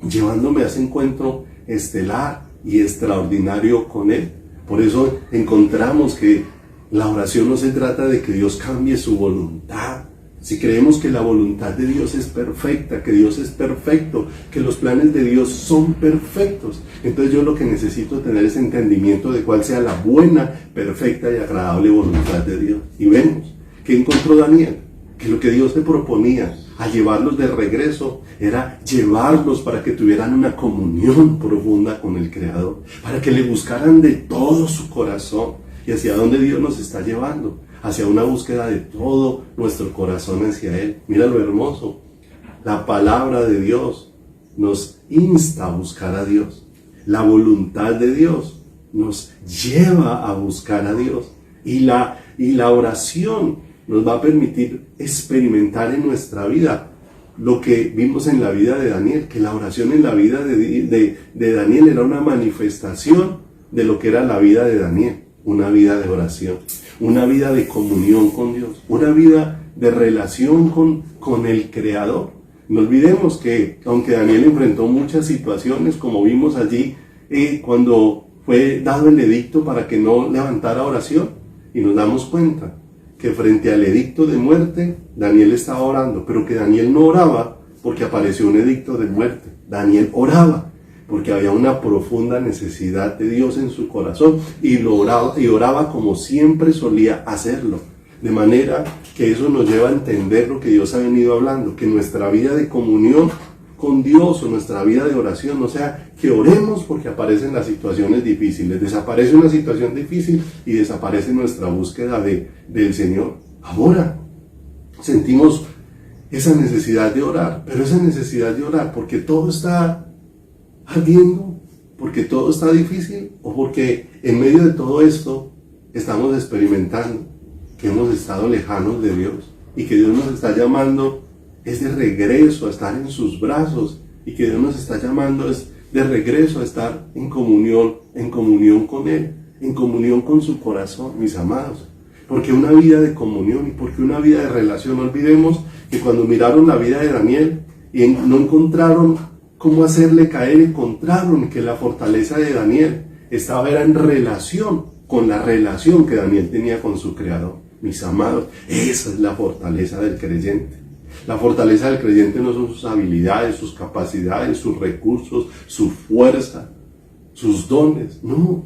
Speaker 2: llevándome a ese encuentro estelar y extraordinario con Él. Por eso encontramos que la oración no se trata de que Dios cambie su voluntad. Si creemos que la voluntad de Dios es perfecta, que Dios es perfecto, que los planes de Dios son perfectos, entonces yo lo que necesito tener es entendimiento de cuál sea la buena, perfecta y agradable voluntad de Dios. Y vemos que encontró Daniel, que lo que Dios le proponía al llevarlos de regreso era llevarlos para que tuvieran una comunión profunda con el Creador, para que le buscaran de todo su corazón. ¿Y hacia dónde Dios nos está llevando? Hacia una búsqueda de todo nuestro corazón hacia Él. Mira lo hermoso. La palabra de Dios nos insta a buscar a Dios. La voluntad de Dios nos lleva a buscar a Dios. Y la oración nos va a permitir experimentar en nuestra vida lo que vimos en la vida de Daniel, que la oración en la vida de Daniel era una manifestación de lo que era la vida de Daniel, una vida de oración, una vida de comunión con Dios, una vida de relación con el Creador. No olvidemos que aunque Daniel enfrentó muchas situaciones, como vimos allí cuando fue dado el edicto para que no levantara oración, y nos damos cuenta que frente al edicto de muerte, Daniel estaba orando, pero que Daniel no oraba porque apareció un edicto de muerte. Daniel oraba porque había una profunda necesidad de Dios en su corazón y oraba como siempre solía hacerlo. De manera que eso nos lleva a entender lo que Dios ha venido hablando, que nuestra vida de comunión con Dios o nuestra vida de oración no sea que oremos porque aparecen las situaciones difíciles. Desaparece una situación difícil y desaparece nuestra búsqueda del Señor. Ahora sentimos esa necesidad de orar, pero esa necesidad de orar porque todo está ardiendo, porque todo está difícil, o porque en medio de todo esto estamos experimentando que hemos estado lejanos de Dios y que Dios nos está llamando es de regreso a estar en sus brazos, y que Dios nos está llamando es de regreso a estar en comunión con Él, en comunión con su corazón, mis amados. Porque una vida de comunión y porque una vida de relación, no olvidemos que cuando miraron la vida de Daniel y no encontraron cómo hacerle caer, encontraron que la fortaleza de Daniel era en relación con la relación que Daniel tenía con su Creador. Mis amados, esa es la fortaleza del creyente. La fortaleza del creyente no son sus habilidades, sus capacidades, sus recursos, su fuerza, sus dones. No,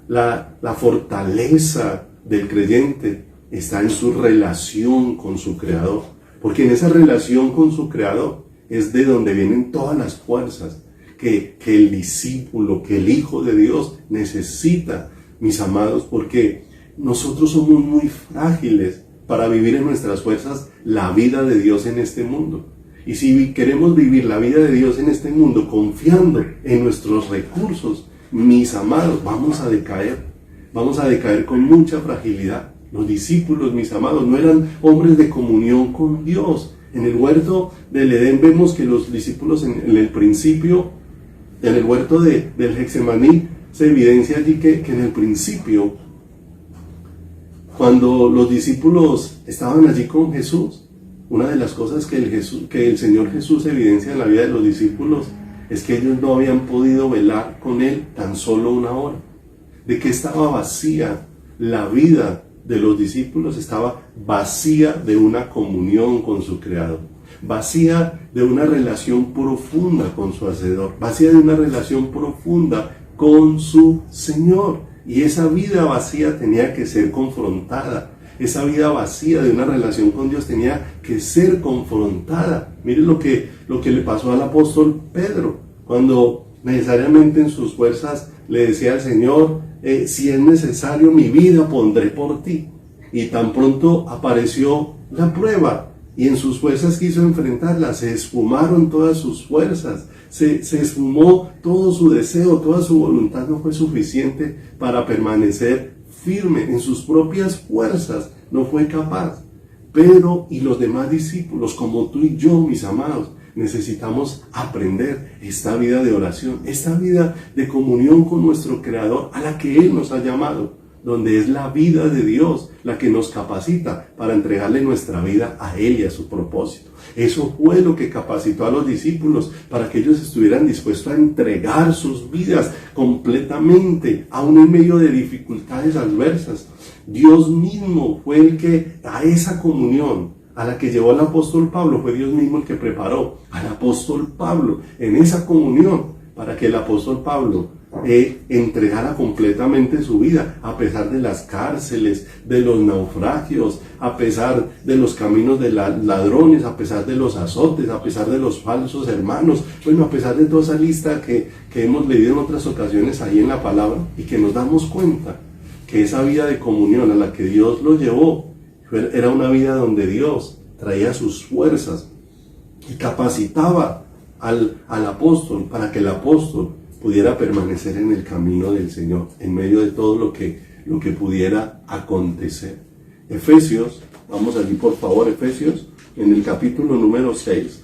Speaker 2: la fortaleza del creyente está en su relación con su Creador. Porque en esa relación con su Creador es de donde vienen todas las fuerzas que el discípulo, que el Hijo de Dios necesita, mis amados, porque nosotros somos muy frágiles para vivir en nuestras fuerzas la vida de Dios en este mundo. Y si queremos vivir la vida de Dios en este mundo confiando en nuestros recursos, mis amados, vamos a decaer con mucha fragilidad. Los discípulos, mis amados, no eran hombres de comunión con Dios. En el huerto del Edén vemos que los discípulos en el principio, en el huerto del Getsemaní, se evidencia allí que en el principio, cuando los discípulos estaban allí con Jesús, una de las cosas que el Señor Jesús evidencia en la vida de los discípulos es que ellos no habían podido velar con Él tan solo una hora. De que estaba vacía la vida de los discípulos, estaba vacía de una comunión con su Creador, vacía de una relación profunda con su Hacedor, vacía de una relación profunda con su Señor. Y esa vida vacía tenía que ser confrontada. Esa vida vacía de una relación con Dios tenía que ser confrontada. Miren lo que le pasó al apóstol Pedro, cuando necesariamente en sus fuerzas le decía al Señor, si es necesario mi vida pondré por ti. Y tan pronto apareció la prueba y en sus fuerzas quiso enfrentarla, se esfumaron todas sus fuerzas, se esfumó todo su deseo, toda su voluntad no fue suficiente para permanecer firme en sus propias fuerzas, no fue capaz. Pedro y los demás discípulos, como tú y yo, mis amados, necesitamos aprender esta vida de oración, esta vida de comunión con nuestro Creador, a la que Él nos ha llamado, donde es la vida de Dios la que nos capacita para entregarle nuestra vida a Él y a su propósito. Eso fue lo que capacitó a los discípulos para que ellos estuvieran dispuestos a entregar sus vidas completamente, aún en medio de dificultades adversas. Dios mismo fue el que a esa comunión a la que llevó al apóstol Pablo, fue Dios mismo el que preparó al apóstol Pablo en esa comunión para que el apóstol Pablo entregara completamente su vida, a pesar de las cárceles, de los naufragios, a pesar de los caminos de ladrones, a pesar de los azotes, a pesar de los falsos hermanos, bueno, a pesar de toda esa lista que hemos leído en otras ocasiones ahí en la palabra, y que nos damos cuenta que esa vida de comunión a la que Dios lo llevó era una vida donde Dios traía sus fuerzas y capacitaba al apóstol para que el apóstol pudiera permanecer en el camino del Señor, en medio de todo lo que pudiera acontecer. Efesios, vamos allí por favor, Efesios, en el capítulo número 6.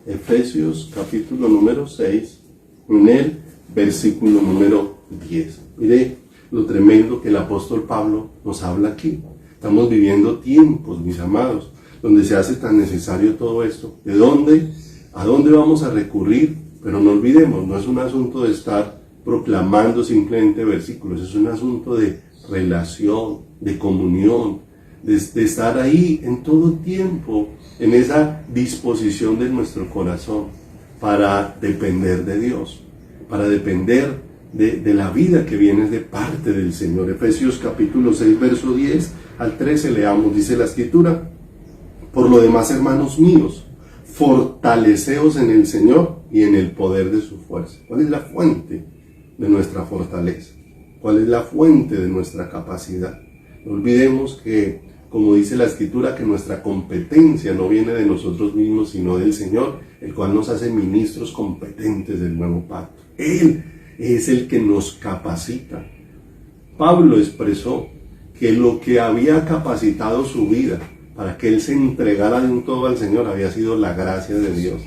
Speaker 2: Efesios, capítulo número 6, en el versículo número 10. Mire lo tremendo que el apóstol Pablo nos habla aquí. Estamos viviendo tiempos, mis amados, donde se hace tan necesario todo esto. ¿De dónde? ¿A dónde vamos a recurrir? Pero no olvidemos, no es un asunto de estar proclamando simplemente versículos, es un asunto de relación, de comunión, de estar ahí en todo tiempo, en esa disposición de nuestro corazón para depender de Dios, para depender de la vida que viene de parte del Señor. Efesios capítulo 6, verso 10 al 13 leamos, dice la Escritura: por lo demás, hermanos míos, fortaleceos en el Señor y en el poder de su fuerza. ¿Cuál es la fuente de nuestra fortaleza? ¿Cuál es la fuente de nuestra capacidad? No olvidemos que, como dice la Escritura, que nuestra competencia no viene de nosotros mismos, sino del Señor, el cual nos hace ministros competentes del nuevo pacto. Él es el que nos capacita. Pablo expresó que lo que había capacitado su vida para que él se entregara de un todo al Señor había sido la gracia de Dios,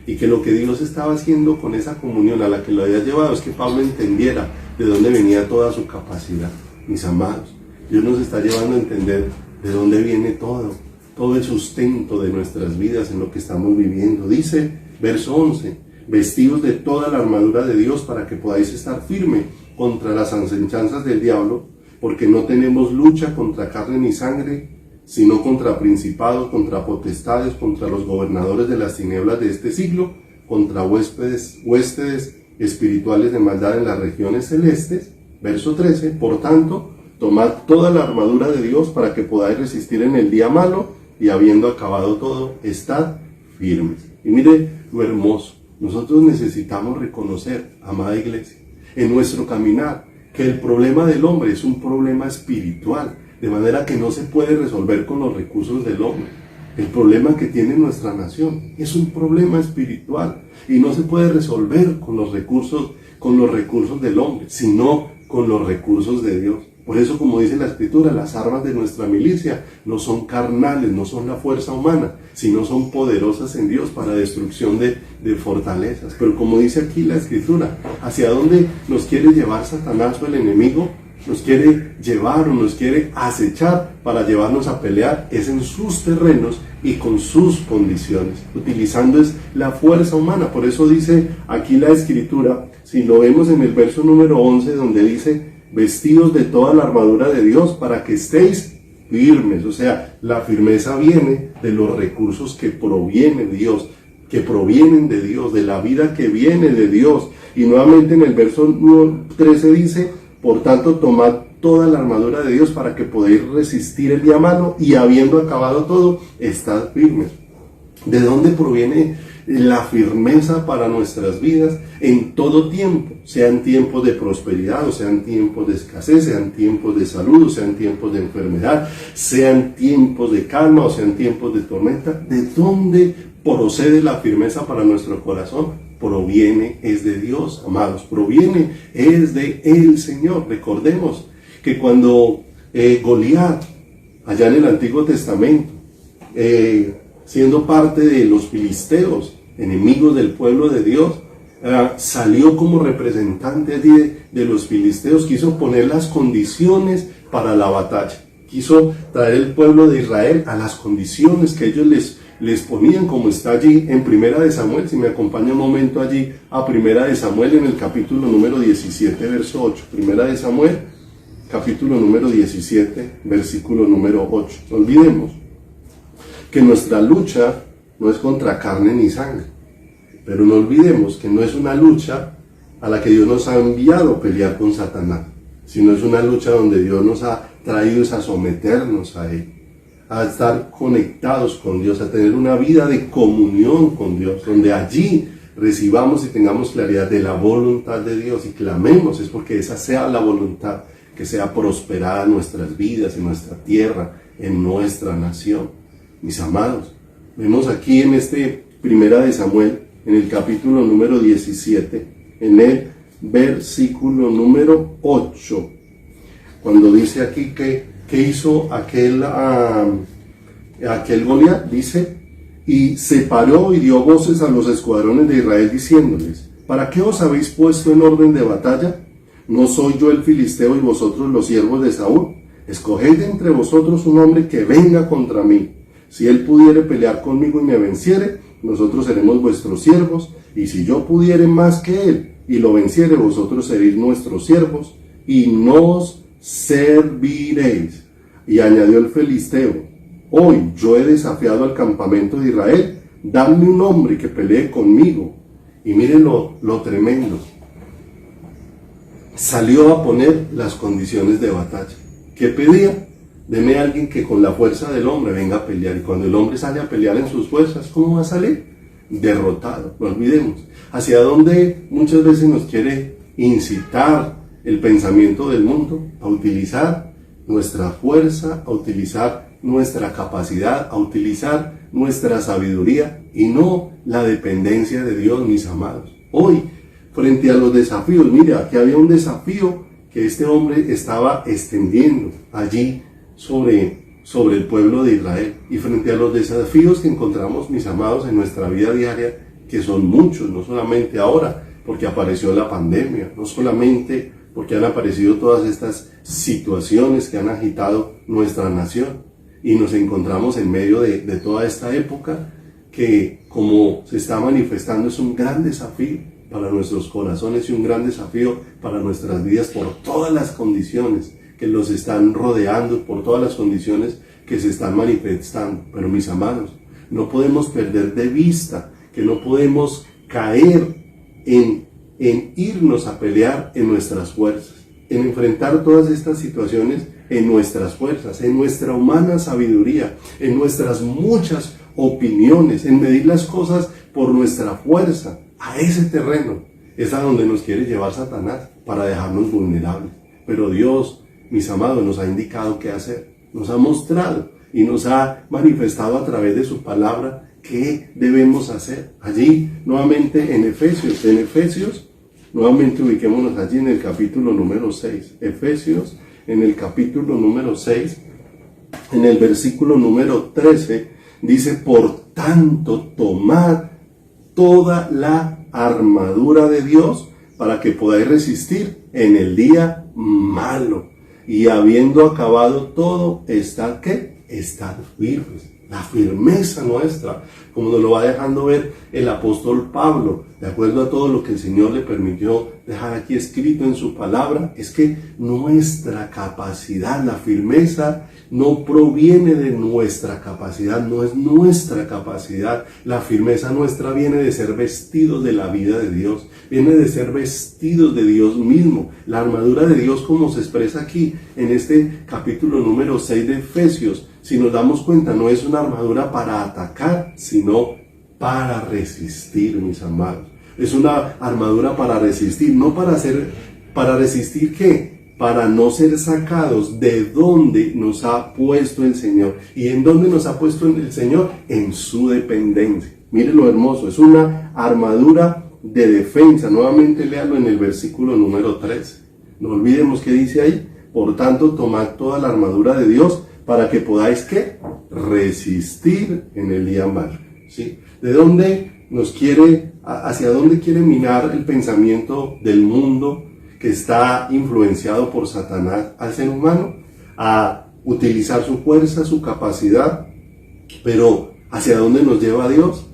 Speaker 2: y que lo que Dios estaba haciendo con esa comunión a la que lo había llevado es que Pablo entendiera de dónde venía toda su capacidad. Mis amados, Dios nos está llevando a entender de dónde viene todo el sustento de nuestras vidas en lo que estamos viviendo. Dice, verso 11, vestidos de toda la armadura de Dios para que podáis estar firme contra las asechanzas del diablo, porque no tenemos lucha contra carne ni sangre, sino contra principados, contra potestades, contra los gobernadores de las tinieblas de este siglo, contra huéspedes espirituales de maldad en las regiones celestes. Verso 13, por tanto, tomad toda la armadura de Dios para que podáis resistir en el día malo, y habiendo acabado todo, estad firmes. Y mire lo hermoso, nosotros necesitamos reconocer, amada iglesia, en nuestro caminar, que el problema del hombre es un problema espiritual, de manera que no se puede resolver con los recursos del hombre. El problema que tiene nuestra nación es un problema espiritual y no se puede resolver con los recursos del hombre, sino con los recursos de Dios. Por eso, como dice la Escritura, las armas de nuestra milicia no son carnales, no son la fuerza humana, sino son poderosas en Dios para destrucción de fortalezas. Pero como dice aquí la Escritura, ¿hacia dónde nos quiere llevar Satanás o el enemigo? Nos quiere llevar o nos quiere acechar para llevarnos a pelear es en sus terrenos y con sus condiciones, utilizando es la fuerza humana. Por eso dice aquí la Escritura, si lo vemos en el verso número 11, donde dice, vestidos de toda la armadura de Dios para que estéis firmes. O sea, la firmeza viene de los recursos que proviene Dios, que provienen de Dios, de la vida que viene de Dios. Y nuevamente en el verso 13 dice, por tanto, tomad toda la armadura de Dios para que podáis resistir el día malo, y habiendo acabado todo, estad firmes. ¿De dónde proviene la firmeza para nuestras vidas? En todo tiempo, sean tiempos de prosperidad o sean tiempos de escasez, sean tiempos de salud o sean tiempos de enfermedad, sean tiempos de calma o sean tiempos de tormenta. ¿De dónde procede la firmeza para nuestro corazón? Proviene es de Dios, amados, proviene es de el Señor. Recordemos que cuando Goliat, allá en el Antiguo Testamento, siendo parte de los filisteos, enemigos del pueblo de Dios, salió como representante de los filisteos, quiso poner las condiciones para la batalla, quiso traer el pueblo de Israel a las condiciones que ellos les ponían, como está allí en Primera de Samuel. Si me acompaña un momento allí a Primera de Samuel en el capítulo número 17, verso 8. Primera de Samuel, capítulo número 17, versículo número 8. No olvidemos que nuestra lucha no es contra carne ni sangre, pero no olvidemos que no es una lucha a la que Dios nos ha enviado a pelear con Satanás, sino es una lucha donde Dios nos ha traído a someternos a Él, a estar conectados con Dios, a tener una vida de comunión con Dios, donde allí recibamos y tengamos claridad de la voluntad de Dios y clamemos, es porque esa sea la voluntad, que sea prosperada nuestras vidas, en nuestra tierra, en nuestra nación. Mis amados, vemos aquí en este Primera de Samuel, en el capítulo número 17, en el versículo número 8, cuando dice aquí que hizo aquel Goliat, dice, y se paró y dio voces a los escuadrones de Israel diciéndoles, ¿Para qué os habéis puesto en orden de batalla? ¿No soy yo el filisteo y vosotros los siervos de Saúl? Escoged entre vosotros un hombre que venga contra mí. Si él pudiere pelear conmigo y me venciere, nosotros seremos vuestros siervos, y si yo pudiere más que él y lo venciere, vosotros seréis nuestros siervos, y nos serviréis. Y añadió el filisteo: hoy yo he desafiado al campamento de Israel, dadme un hombre que pelee conmigo. Y miren lo tremendo. Salió a poner las condiciones de batalla. ¿Qué pedía? Deme a alguien que con la fuerza del hombre venga a pelear. Y cuando el hombre sale a pelear en sus fuerzas, ¿cómo va a salir? Derrotado. No olvidemos. Hacia dónde muchas veces nos quiere incitar el pensamiento del mundo, a utilizar nuestra fuerza, a utilizar nuestra capacidad, a utilizar nuestra sabiduría y no la dependencia de Dios, mis amados. Hoy, frente a los desafíos, mira, aquí había un desafío que este hombre estaba extendiendo allí sobre el pueblo de Israel. Y frente a los desafíos que encontramos, mis amados, en nuestra vida diaria, que son muchos, no solamente ahora, porque apareció la pandemia, no solamente porque han aparecido todas estas situaciones que han agitado nuestra nación, y nos encontramos en medio de toda esta época que, como se está manifestando, es un gran desafío para nuestros corazones y un gran desafío para nuestras vidas por todas las condiciones que los están rodeando, por todas las condiciones que se están manifestando. Pero mis amados, no podemos perder de vista que no podemos caer en irnos a pelear en nuestras fuerzas, en enfrentar todas estas situaciones en nuestras fuerzas, en nuestra humana sabiduría, en nuestras muchas opiniones, en medir las cosas por nuestra fuerza. A ese terreno es a donde nos quiere llevar Satanás para dejarnos vulnerables. Pero Dios, mis amados, nos ha indicado qué hacer, nos ha mostrado y nos ha manifestado a través de su palabra qué debemos hacer. Allí, nuevamente en Efesios, nuevamente ubiquémonos allí en el capítulo número 6. Efesios, en el capítulo número 6, en el versículo número 13, dice: por tanto, tomad toda la armadura de Dios para que podáis resistir en el día malo. Y habiendo acabado todo, ¿estad qué? Estad firmes. La firmeza nuestra, como nos lo va dejando ver el apóstol Pablo, de acuerdo a todo lo que el Señor le permitió dejar aquí escrito en su palabra, es que nuestra capacidad, la firmeza, no proviene de nuestra capacidad, no es nuestra capacidad. La firmeza nuestra viene de ser vestidos de la vida de Dios, viene de ser vestidos de Dios mismo. La armadura de Dios, como se expresa aquí en este capítulo número 6 de Efesios, si nos damos cuenta, no es una armadura para atacar, sino para resistir, mis amados. Es una armadura para resistir, no para resistir ¿qué? Para no ser sacados de donde nos ha puesto el Señor. ¿Y en dónde nos ha puesto el Señor? En su dependencia. Mire lo hermoso, es una armadura de defensa. Nuevamente léalo en el versículo número 13. No olvidemos que dice ahí: por tanto, tomad toda la armadura de Dios para que podáis ¿qué? Resistir en el día malo. ¿Sí? ¿De dónde hacia dónde quiere minar el pensamiento del mundo que está influenciado por Satanás al ser humano? A utilizar su fuerza, su capacidad. Pero ¿hacia dónde nos lleva Dios?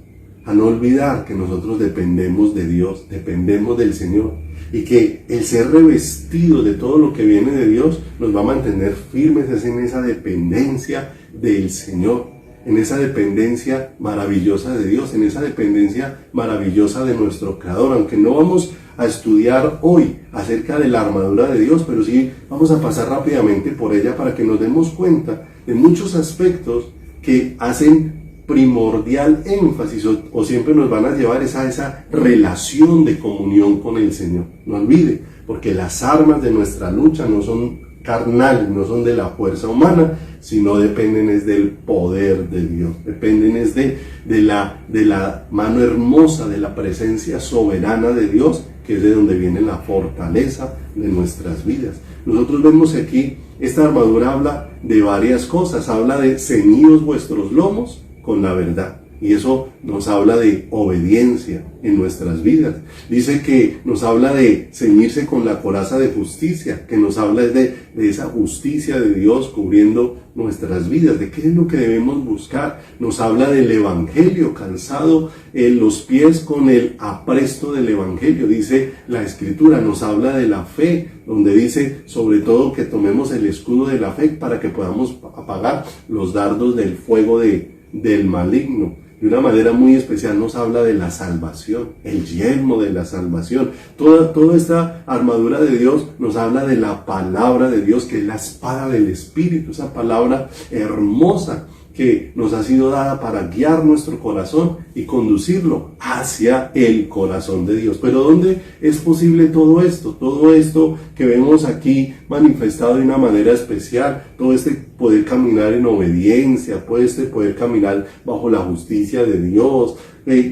Speaker 2: A no olvidar que nosotros dependemos de Dios, dependemos del Señor, y que el ser revestido de todo lo que viene de Dios nos va a mantener firmes en esa dependencia del Señor, en esa dependencia maravillosa de Dios, en esa dependencia maravillosa de nuestro Creador. Aunque no vamos a estudiar hoy acerca de la armadura de Dios, pero sí vamos a pasar rápidamente por ella para que nos demos cuenta de muchos aspectos que hacen primordial énfasis o siempre nos van a llevar a esa relación de comunión con el Señor. No olvide, porque las armas de nuestra lucha no son carnales, no son de la fuerza humana, sino dependen es del poder de Dios, dependen es de la mano hermosa, de la presencia soberana de Dios, que es de donde viene la fortaleza de nuestras vidas. Nosotros vemos aquí, esta armadura habla de varias cosas, habla de ceñidos vuestros lomos con la verdad. Y eso nos habla de obediencia en nuestras vidas. Dice que nos habla de ceñirse con la coraza de justicia, que nos habla de esa justicia de Dios cubriendo nuestras vidas, de qué es lo que debemos buscar. Nos habla del Evangelio, calzado en los pies con el apresto del Evangelio. Dice la Escritura, nos habla de la fe, donde dice sobre todo que tomemos el escudo de la fe para que podamos apagar los dardos del fuego del maligno. De una manera muy especial nos habla de la salvación, el yelmo de la salvación. Toda esta armadura de Dios nos habla de la palabra de Dios, que es la espada del Espíritu, esa palabra hermosa que nos ha sido dada para guiar nuestro corazón y conducirlo hacia el corazón de Dios. Pero ¿dónde es posible todo esto? Todo esto que vemos aquí manifestado de una manera especial, todo este poder caminar en obediencia, poder caminar bajo la justicia de Dios,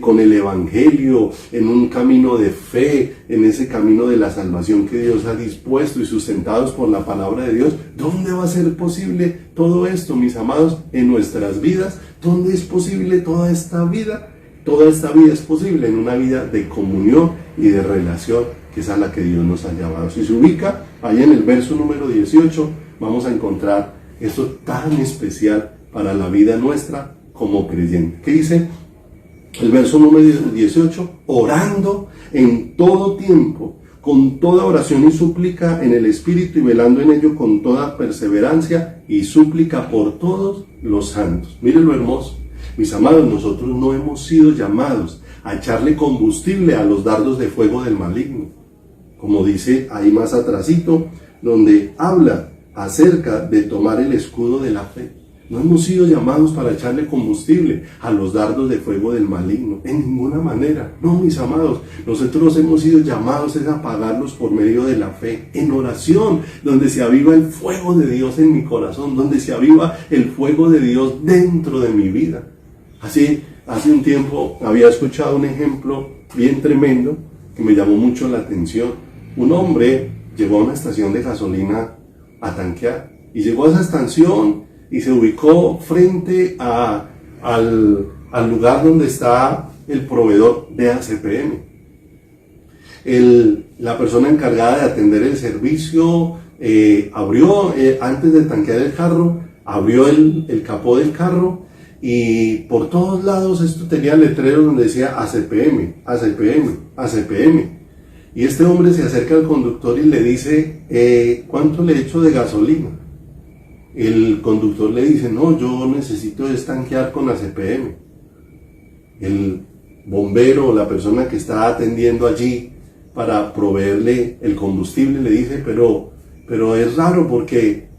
Speaker 2: con el Evangelio, en un camino de fe, en ese camino de la salvación que Dios ha dispuesto y sustentados por la palabra de Dios. ¿Dónde va a ser posible todo esto, mis amados, en nuestras vidas? ¿Dónde es posible toda esta vida? Toda esta vida es posible en una vida de comunión y de relación, que es a la que Dios nos ha llamado. Si se ubica ahí en el verso número 18, vamos a encontrar esto tan especial para la vida nuestra como creyente. ¿Qué dice el verso número 18? Orando en todo tiempo, con toda oración y súplica en el Espíritu, y velando en ello con toda perseverancia y súplica por todos los santos. Miren lo hermoso. Mis amados, nosotros no hemos sido llamados a echarle combustible a los dardos de fuego del maligno. Como dice ahí más atrasito, donde habla acerca de tomar el escudo de la fe. No hemos sido llamados para echarle combustible a los dardos de fuego del maligno, en ninguna manera. No, mis amados, nosotros hemos sido llamados a apagarlos por medio de la fe, en oración, donde se aviva el fuego de Dios en mi corazón, donde se aviva el fuego de Dios dentro de mi vida. Así, hace un tiempo había escuchado un ejemplo bien tremendo que me llamó mucho la atención. Un hombre llegó a una estación de gasolina a tanquear, y llegó a esa estación y se ubicó frente al lugar donde está el proveedor de ACPM. La persona encargada de atender el servicio abrió, antes de tanquear el carro, abrió el capó del carro, y por todos lados esto tenía letreros donde decía ACPM, ACPM, ACPM. Y este hombre se acerca al conductor y le dice, ¿cuánto le echo de gasolina? El conductor le dice, no, yo necesito estanquear con ACPM. El bombero o la persona que está atendiendo allí para proveerle el combustible le dice, pero es raro porque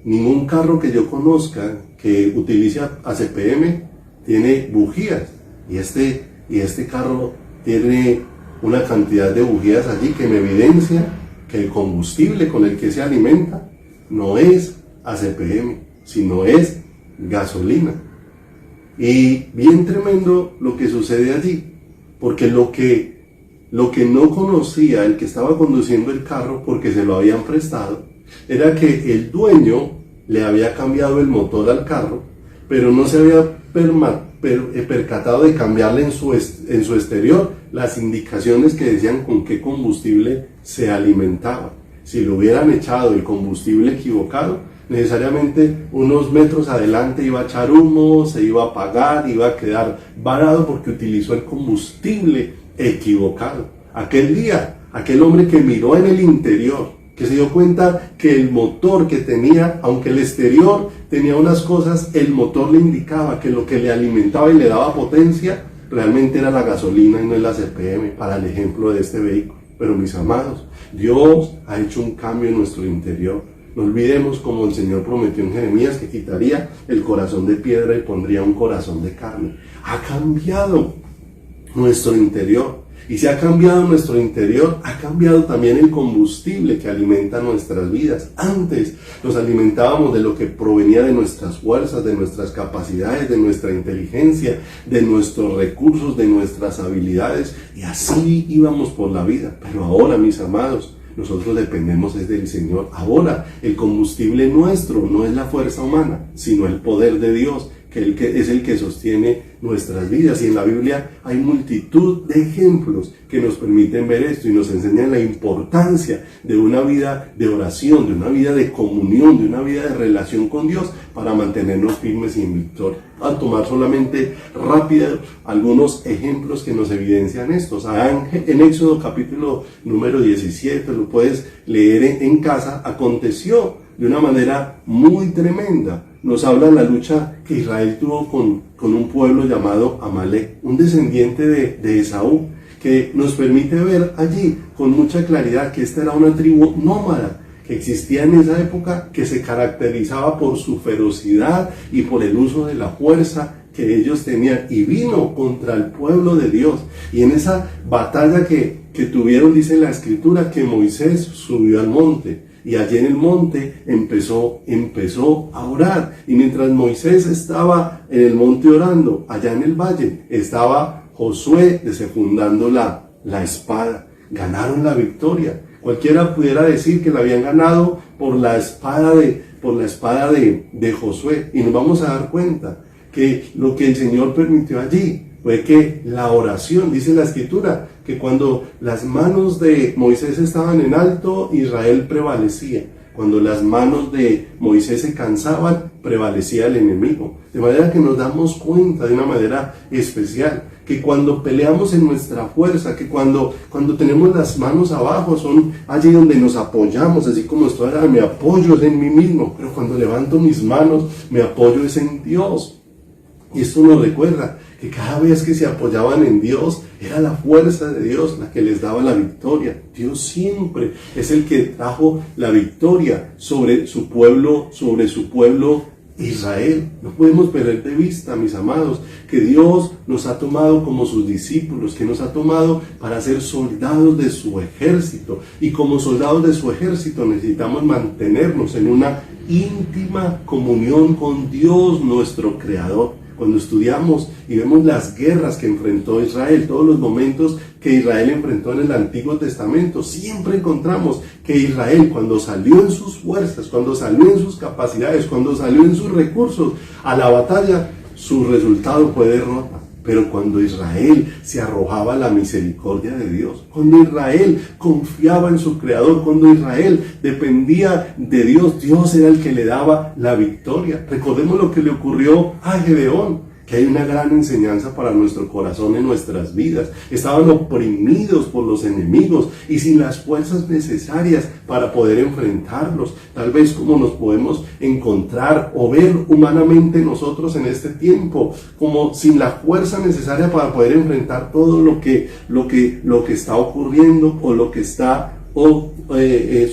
Speaker 2: ningún carro que yo conozca que utilice ACPM tiene bujías, y este carro tiene una cantidad de bujías allí que me evidencia que el combustible con el que se alimenta no es ACPM, sino es gasolina. Y bien tremendo lo que sucede allí, porque lo que no conocía el que estaba conduciendo el carro, porque se lo habían prestado, era que el dueño le había cambiado el motor al carro, pero no se había percatado de cambiarle en su exterior las indicaciones que decían con qué combustible se alimentaba. Si le hubieran echado el combustible equivocado, necesariamente unos metros adelante iba a echar humo, se iba a apagar, iba a quedar varado porque utilizó el combustible equivocado. Aquel día, aquel hombre que miró en el interior, que se dio cuenta que el motor que tenía, aunque el exterior tenía unas cosas, el motor le indicaba que lo que le alimentaba y le daba potencia realmente era la gasolina y no el ACPM, para el ejemplo de este vehículo. Pero mis amados, Dios ha hecho un cambio en nuestro interior. No olvidemos, como el Señor prometió en Jeremías, que quitaría el corazón de piedra y pondría un corazón de carne. Ha cambiado nuestro interior. Y si ha cambiado nuestro interior, ha cambiado también el combustible que alimenta nuestras vidas. Antes nos alimentábamos de lo que provenía de nuestras fuerzas, de nuestras capacidades, de nuestra inteligencia, de nuestros recursos, de nuestras habilidades, y así íbamos por la vida. Pero ahora, mis amados, nosotros dependemos del Señor. Ahora el combustible nuestro no es la fuerza humana, sino el poder de Dios, que Él es el que sostiene nuestras vidas. Y en la Biblia hay multitud de ejemplos que nos permiten ver esto y nos enseñan la importancia de una vida de oración, de una vida de comunión, de una vida de relación con Dios para mantenernos firmes y en victoria. A tomar solamente rápido algunos ejemplos que nos evidencian estos. En Éxodo capítulo número 17, lo puedes leer en casa, aconteció de una manera muy tremenda. Nos habla la lucha que Israel tuvo con un pueblo llamado Amalek, un descendiente de Esaú, que nos permite ver allí con mucha claridad que esta era una tribu nómada que existía en esa época, que se caracterizaba por su ferocidad y por el uso de la fuerza que ellos tenían, y vino contra el pueblo de Dios. Y en esa batalla que tuvieron, dice la Escritura, que Moisés subió al monte, y allí en el monte empezó a orar. Y mientras Moisés estaba en el monte orando, allá en el valle estaba Josué desenfundando la espada. Ganaron la victoria. Cualquiera pudiera decir que la habían ganado por la espada de Josué. Y nos vamos a dar cuenta que lo que el Señor permitió allí fue que la oración, dice la Escritura, que cuando las manos de Moisés estaban en alto, Israel prevalecía. Cuando las manos de Moisés se cansaban, prevalecía el enemigo. De manera que nos damos cuenta de una manera especial que cuando peleamos en nuestra fuerza, que cuando tenemos las manos abajo, son allí donde nos apoyamos, así como estoy ahora, me apoyo en mí mismo, pero cuando levanto mis manos, me apoyo es en Dios. Y esto nos recuerda que cada vez que se apoyaban en Dios, era la fuerza de Dios la que les daba la victoria. Dios siempre es el que trajo la victoria sobre su pueblo Israel. No podemos perder de vista, mis amados, que Dios nos ha tomado como sus discípulos, que nos ha tomado para ser soldados de su ejército. Y como soldados de su ejército necesitamos mantenernos en una íntima comunión con Dios, nuestro Creador. Cuando estudiamos y vemos las guerras que enfrentó Israel, todos los momentos que Israel enfrentó en el Antiguo Testamento, siempre encontramos que Israel, cuando salió en sus fuerzas, cuando salió en sus capacidades, cuando salió en sus recursos a la batalla, su resultado fue derrota. Pero cuando Israel se arrojaba a la misericordia de Dios, cuando Israel confiaba en su Creador, cuando Israel dependía de Dios, Dios era el que le daba la victoria. Recordemos lo que le ocurrió a Gedeón, que hay una gran enseñanza para nuestro corazón en nuestras vidas. Estaban oprimidos por los enemigos y sin las fuerzas necesarias para poder enfrentarlos. Tal vez como nos podemos encontrar o ver humanamente nosotros en este tiempo, como sin la fuerza necesaria para poder enfrentar todo lo que está ocurriendo o lo que está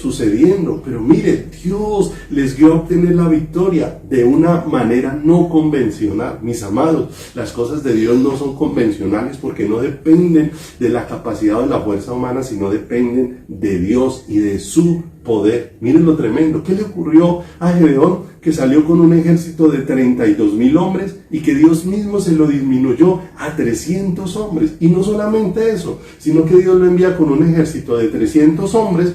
Speaker 2: sucediendo. Pero mire, Dios les dio a obtener la victoria de una manera no convencional. Mis amados, las cosas de Dios no son convencionales porque no dependen de la capacidad o de la fuerza humana, sino dependen de Dios y de su poder. Miren lo tremendo. ¿Qué le ocurrió a Gedeón? Que salió con un ejército de 32,000 hombres y que Dios mismo se lo disminuyó a 300 hombres. Y no solamente eso, sino que Dios lo envía con un ejército de 300 hombres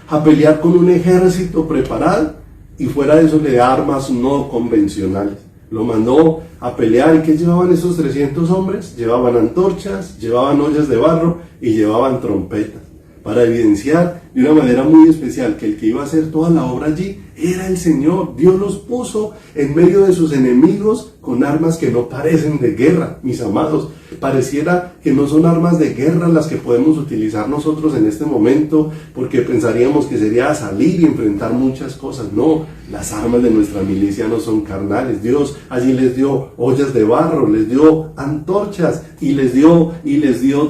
Speaker 2: a pelear con un ejército preparado, y fuera de eso le da armas no convencionales. Lo mandó a pelear. ¿Y qué llevaban esos 300 hombres? Llevaban antorchas, llevaban ollas de barro y llevaban trompetas, para evidenciar de una manera muy especial que el que iba a hacer toda la obra allí era el Señor. Dios los puso en medio de sus enemigos con armas que no parecen de guerra, mis amados. Pareciera que no son armas de guerra las que podemos utilizar nosotros en este momento, porque pensaríamos que sería salir y enfrentar muchas cosas. No, las armas de nuestra milicia no son carnales. Dios allí les dio ollas de barro, les dio antorchas y les dio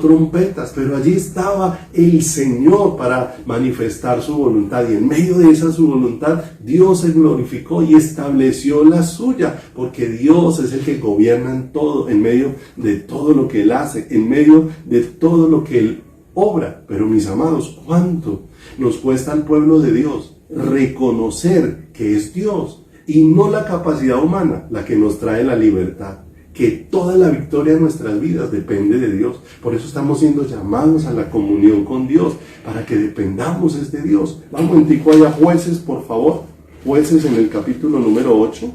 Speaker 2: trompetas, pero allí estaba el Señor para manifestar su voluntad, y en medio de esa su voluntad Dios se glorificó y estableció la suya, porque Dios es el que gobierna en todo, en medio de todo lo que Él hace, en medio de todo lo que Él obra. Pero mis amados, ¿cuánto nos cuesta al pueblo de Dios reconocer que es Dios y no la capacidad humana la que nos trae la libertad? Que toda la victoria de nuestras vidas depende de Dios. Por eso estamos siendo llamados a la comunión con Dios, para que dependamos de Dios. Vamos en tico allá, Jueces, por favor. Jueces en el capítulo número 8.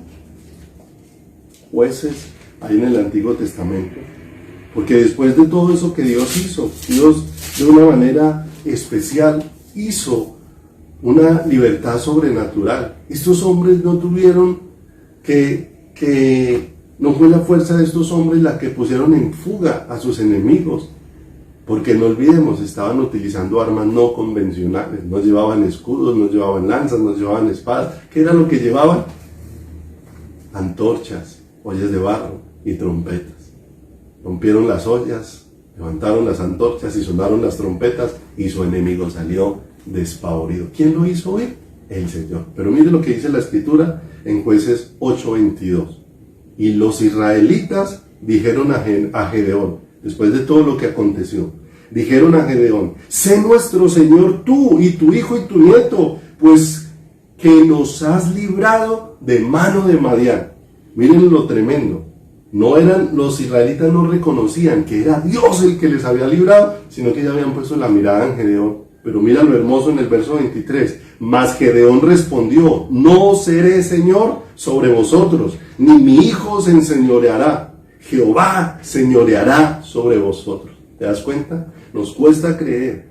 Speaker 2: jueces hay en el Antiguo Testamento. Porque después de todo eso que Dios hizo, Dios de una manera especial hizo una libertad sobrenatural. Estos hombres no tuvieron no fue la fuerza de estos hombres la que pusieron en fuga a sus enemigos. Porque no olvidemos, estaban utilizando armas no convencionales. No llevaban escudos, no llevaban lanzas, no llevaban espadas. ¿Qué era lo que llevaban? Antorchas, ollas de barro y trompetas. Rompieron las ollas, levantaron las antorchas y sonaron las trompetas y su enemigo salió despavorido. ¿Quién lo hizo huir? El Señor. Pero mire lo que dice la Escritura en Jueces 8:22. Y los israelitas dijeron a Gedeón, después de todo lo que aconteció, dijeron a Gedeón: sé nuestro Señor tú y tu hijo y tu nieto, pues que nos has librado de mano de Madián. Miren lo tremendo. Los israelitas no reconocían que era Dios el que les había librado, sino que ya habían puesto la mirada en Gedeón. Pero mira lo hermoso en el verso 23. Mas Gedeón respondió: no seré Señor sobre vosotros, ni mi hijo se enseñoreará. Jehová señoreará sobre vosotros. ¿Te das cuenta? Nos cuesta creer,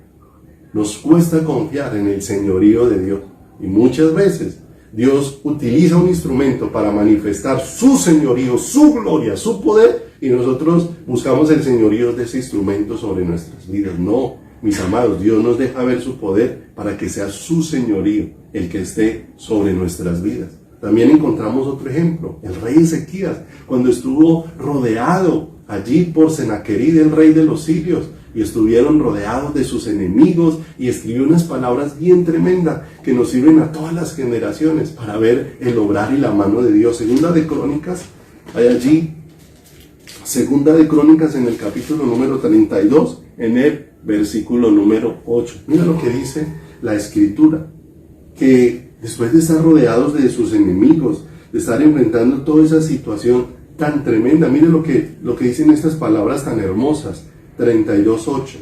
Speaker 2: nos cuesta confiar en el señorío de Dios. Y muchas veces Dios utiliza un instrumento para manifestar su señorío, su gloria, su poder, y nosotros buscamos el señorío de ese instrumento sobre nuestras vidas. No, mis amados, Dios nos deja ver su poder para que sea su señorío el que esté sobre nuestras vidas. También encontramos otro ejemplo, el rey Ezequías, cuando estuvo rodeado allí por Senaquerib, el rey de los sirios, y estuvieron rodeados de sus enemigos, y escribió unas palabras bien tremendas que nos sirven a todas las generaciones para ver el obrar y la mano de Dios. Segunda de Crónicas, hay allí, Segunda de Crónicas en el capítulo número 32, en el versículo número 8. Mira lo que dice la Escritura, que después de estar rodeados de sus enemigos, de estar enfrentando toda esa situación tan tremenda, mire lo que dicen estas palabras tan hermosas. 32:8.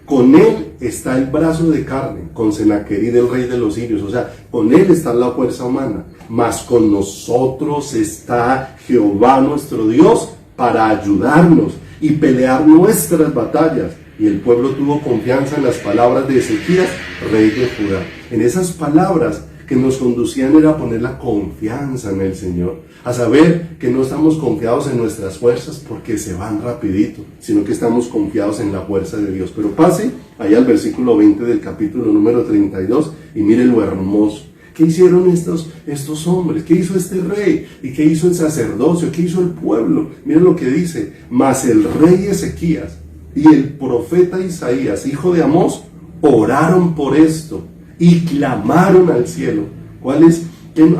Speaker 2: Con él está el brazo de carne, con Senaquerib el rey de los sirios, o sea, con él está la fuerza humana, mas con nosotros está Jehová nuestro Dios para ayudarnos y pelear nuestras batallas. Y el pueblo tuvo confianza en las palabras de Ezequías, rey de Judá. En esas palabras que nos conducían era poner la confianza en el Señor, a saber que no estamos confiados en nuestras fuerzas porque se van rapidito, sino que estamos confiados en la fuerza de Dios. Pero pase ahí al versículo 20 del capítulo número 32 y mire lo hermoso. ¿Qué hicieron estos hombres? ¿Qué hizo este rey? ¿Y qué hizo el sacerdocio? ¿Qué hizo el pueblo? Miren lo que dice: mas el rey Ezequías y el profeta Isaías, hijo de Amós, oraron por esto y clamaron al cielo.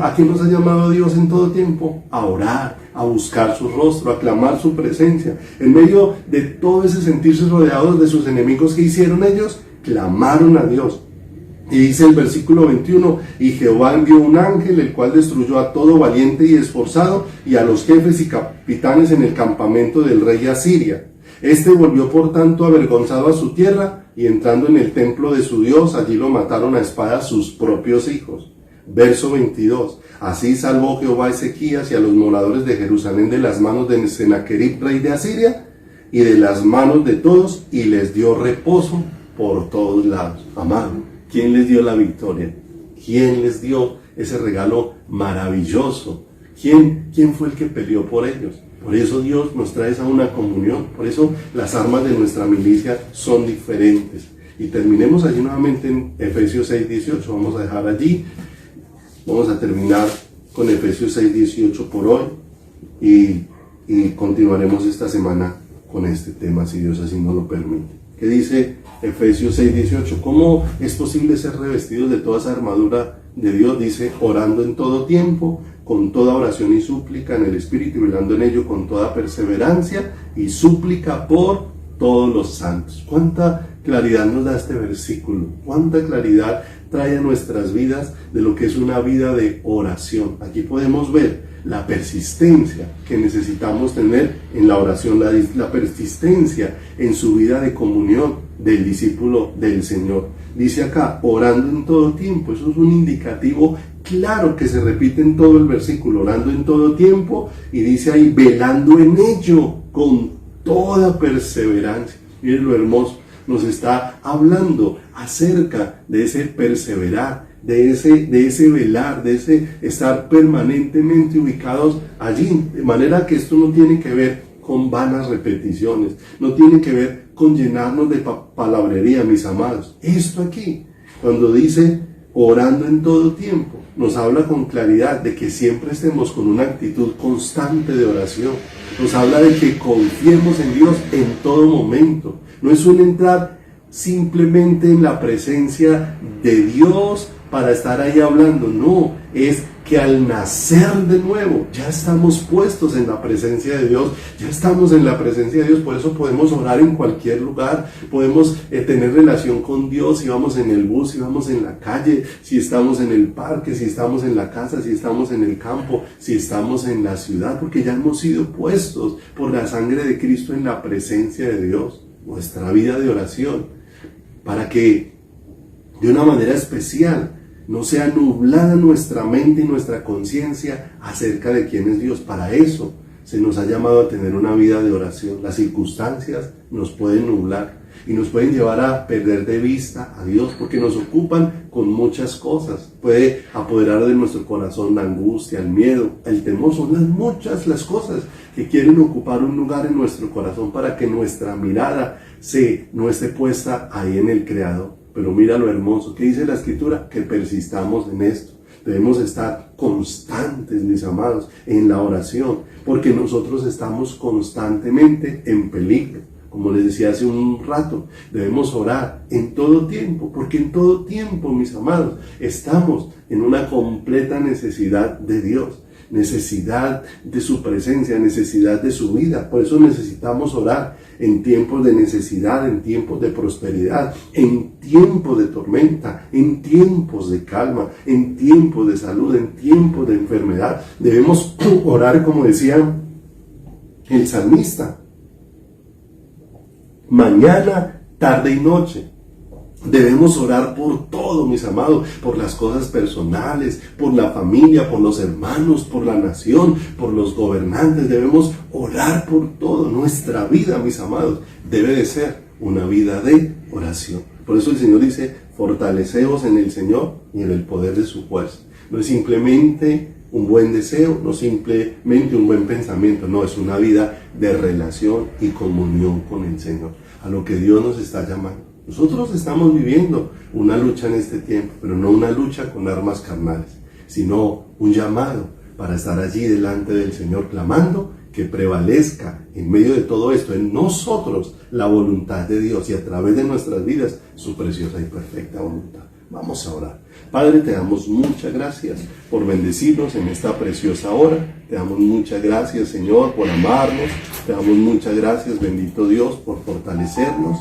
Speaker 2: ¿A qué nos ha llamado Dios en todo tiempo? A orar, a buscar su rostro, a clamar su presencia. En medio de todo ese sentirse rodeados de sus enemigos, ¿qué hicieron ellos? Clamaron a Dios. Y dice el versículo 21, y Jehová envió un ángel, el cual destruyó a todo valiente y esforzado, y a los jefes y capitanes en el campamento del rey de Asiria. Este volvió por tanto avergonzado a su tierra, y entrando en el templo de su Dios, allí lo mataron a espada sus propios hijos. Verso 22, así salvó Jehová a Ezequías y a los moradores de Jerusalén de las manos de Senaquerib, rey de Asiria, y de las manos de todos, y les dio reposo por todos lados. Amado, ¿quién les dio la victoria? ¿Quién les dio ese regalo maravilloso? ¿Quién fue el que peleó por ellos? Por eso Dios nos trae a una comunión. Por eso las armas de nuestra milicia son diferentes. Y terminemos allí nuevamente en Efesios 6:18. Vamos a dejar allí. Vamos a terminar con Efesios 6:18 por hoy. Y continuaremos esta semana con este tema, si Dios así nos lo permite. ¿Qué dice Efesios 6:18? ¿Cómo es posible ser revestidos de toda esa armadura de Dios? Dice: orando en todo tiempo, con toda oración y súplica en el Espíritu, y velando en ello con toda perseverancia y súplica por todos los santos. ¿Cuánta claridad nos da este versículo? ¿Cuánta claridad trae a nuestras vidas de lo que es una vida de oración? Aquí podemos ver la persistencia que necesitamos tener en la oración, la persistencia en su vida de comunión del discípulo del Señor. Dice acá, orando en todo tiempo. Eso es un indicativo claro que se repite en todo el versículo, orando en todo tiempo, y dice ahí, velando en ello con toda perseverancia. Miren lo hermoso, nos está hablando acerca de ese perseverar, de ese velar, de ese estar permanentemente ubicados allí, de manera que esto no tiene que ver con vanas repeticiones, no tiene que ver con llenarnos de palabrería, mis amados. Esto aquí, cuando dice orando en todo tiempo, nos habla con claridad de que siempre estemos con una actitud constante de oración. Nos habla de que confiemos en Dios en todo momento. No es un entrar simplemente en la presencia de Dios para estar ahí hablando, no, es que al nacer de nuevo ya estamos puestos en la presencia de Dios, ya estamos en la presencia de Dios. Por eso podemos orar en cualquier lugar, podemos tener relación con Dios si vamos en el bus, si vamos en la calle, si estamos en el parque, si estamos en la casa, si estamos en el campo, si estamos en la ciudad, porque ya hemos sido puestos por la sangre de Cristo en la presencia de Dios. Nuestra vida de oración, para que de una manera especial no sea nublada nuestra mente y nuestra conciencia acerca de quién es Dios. Para eso se nos ha llamado a tener una vida de oración. Las circunstancias nos pueden nublar y nos pueden llevar a perder de vista a Dios, porque nos ocupan con muchas cosas. Puede apoderar de nuestro corazón la angustia, el miedo, el temor. Son las cosas que quieren ocupar un lugar en nuestro corazón para que nuestra mirada no esté puesta ahí en el Creador. Pero mira lo hermoso que dice la Escritura, que persistamos en esto. Debemos estar constantes, mis amados, en la oración, porque nosotros estamos constantemente en peligro. Como les decía hace un rato, debemos orar en todo tiempo, porque en todo tiempo, mis amados, estamos en una completa necesidad de Dios, necesidad de su presencia, necesidad de su vida. Por eso necesitamos orar en tiempos de necesidad, en tiempos de prosperidad, en tiempos de tormenta, en tiempos de calma, en tiempos de salud, en tiempos de enfermedad. Debemos orar, como decía el salmista, mañana, tarde y noche. Debemos orar por todo, mis amados, por las cosas personales, por la familia, por los hermanos, por la nación, por los gobernantes. Debemos orar por todo. Nuestra vida, mis amados, debe de ser una vida de oración. Por eso el Señor dice, fortaleceos en el Señor y en el poder de su fuerza. No es simplemente un buen deseo, no simplemente un buen pensamiento, no, es una vida de relación y comunión con el Señor, a lo que Dios nos está llamando. Nosotros estamos viviendo una lucha en este tiempo, pero no una lucha con armas carnales, sino un llamado para estar allí delante del Señor, clamando que prevalezca en medio de todo esto en nosotros la voluntad de Dios y a través de nuestras vidas su preciosa y perfecta voluntad. Vamos a orar. Padre, te damos muchas gracias por bendecirnos en esta preciosa hora. Te damos muchas gracias, Señor, por amarnos. Te damos muchas gracias, bendito Dios, por fortalecernos.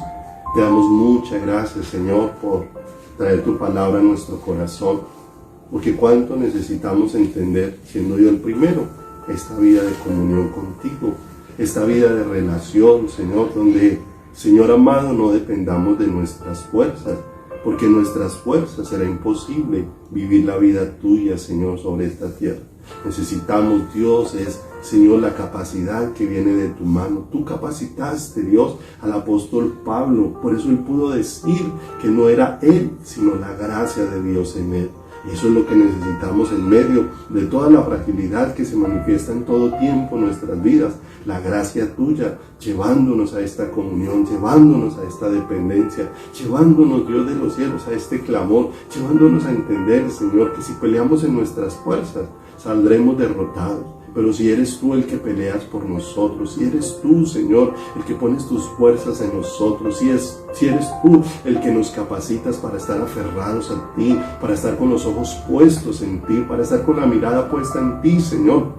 Speaker 2: Te damos muchas gracias, Señor, por traer tu palabra a nuestro corazón, porque cuánto necesitamos entender, siendo yo el primero, esta vida de comunión contigo, esta vida de relación, Señor, donde, Señor amado, no dependamos de nuestras fuerzas, porque en nuestras fuerzas será imposible vivir la vida tuya, Señor, sobre esta tierra. Necesitamos, Dios, Señor, la capacidad que viene de tu mano. Tú capacitaste, Dios, al apóstol Pablo. Por eso él pudo decir que no era él, sino la gracia de Dios en él. Y eso es lo que necesitamos en medio de toda la fragilidad que se manifiesta en todo tiempo en nuestras vidas. La gracia tuya, llevándonos a esta comunión, llevándonos a esta dependencia, llevándonos, Dios de los cielos, a este clamor, llevándonos a entender, Señor, que si peleamos en nuestras fuerzas, saldremos derrotados. Pero si eres tú el que peleas por nosotros, si eres tú, Señor, el que pones tus fuerzas en nosotros, si eres tú el que nos capacitas para estar aferrados a ti, para estar con los ojos puestos en ti, para estar con la mirada puesta en ti, Señor,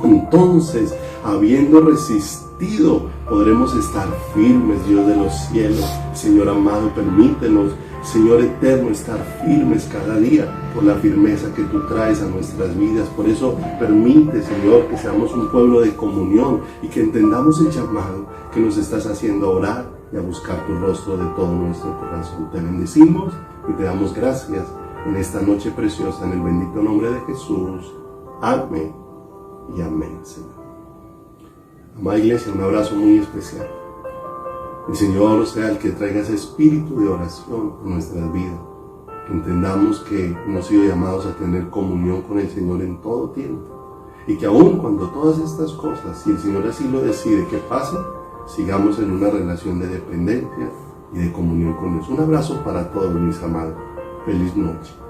Speaker 2: entonces, habiendo resistido, podremos estar firmes, Dios de los cielos. Señor amado, permítenos, Señor eterno, estar firmes cada día por la firmeza que tú traes a nuestras vidas. Por eso permite, Señor, que seamos un pueblo de comunión y que entendamos el llamado que nos estás haciendo a orar y a buscar tu rostro de todo nuestro corazón. Te bendecimos y te damos gracias en esta noche preciosa, en el bendito nombre de Jesús. Amén y amén, Señor. Amada Iglesia, un abrazo muy especial. El Señor sea el que traiga ese espíritu de oración en nuestras vidas. Que entendamos que hemos sido llamados a tener comunión con el Señor en todo tiempo. Y que aun cuando todas estas cosas, si el Señor así lo decide que pasen, sigamos en una relación de dependencia y de comunión con Dios. Un abrazo para todos, mis amados. Feliz noche.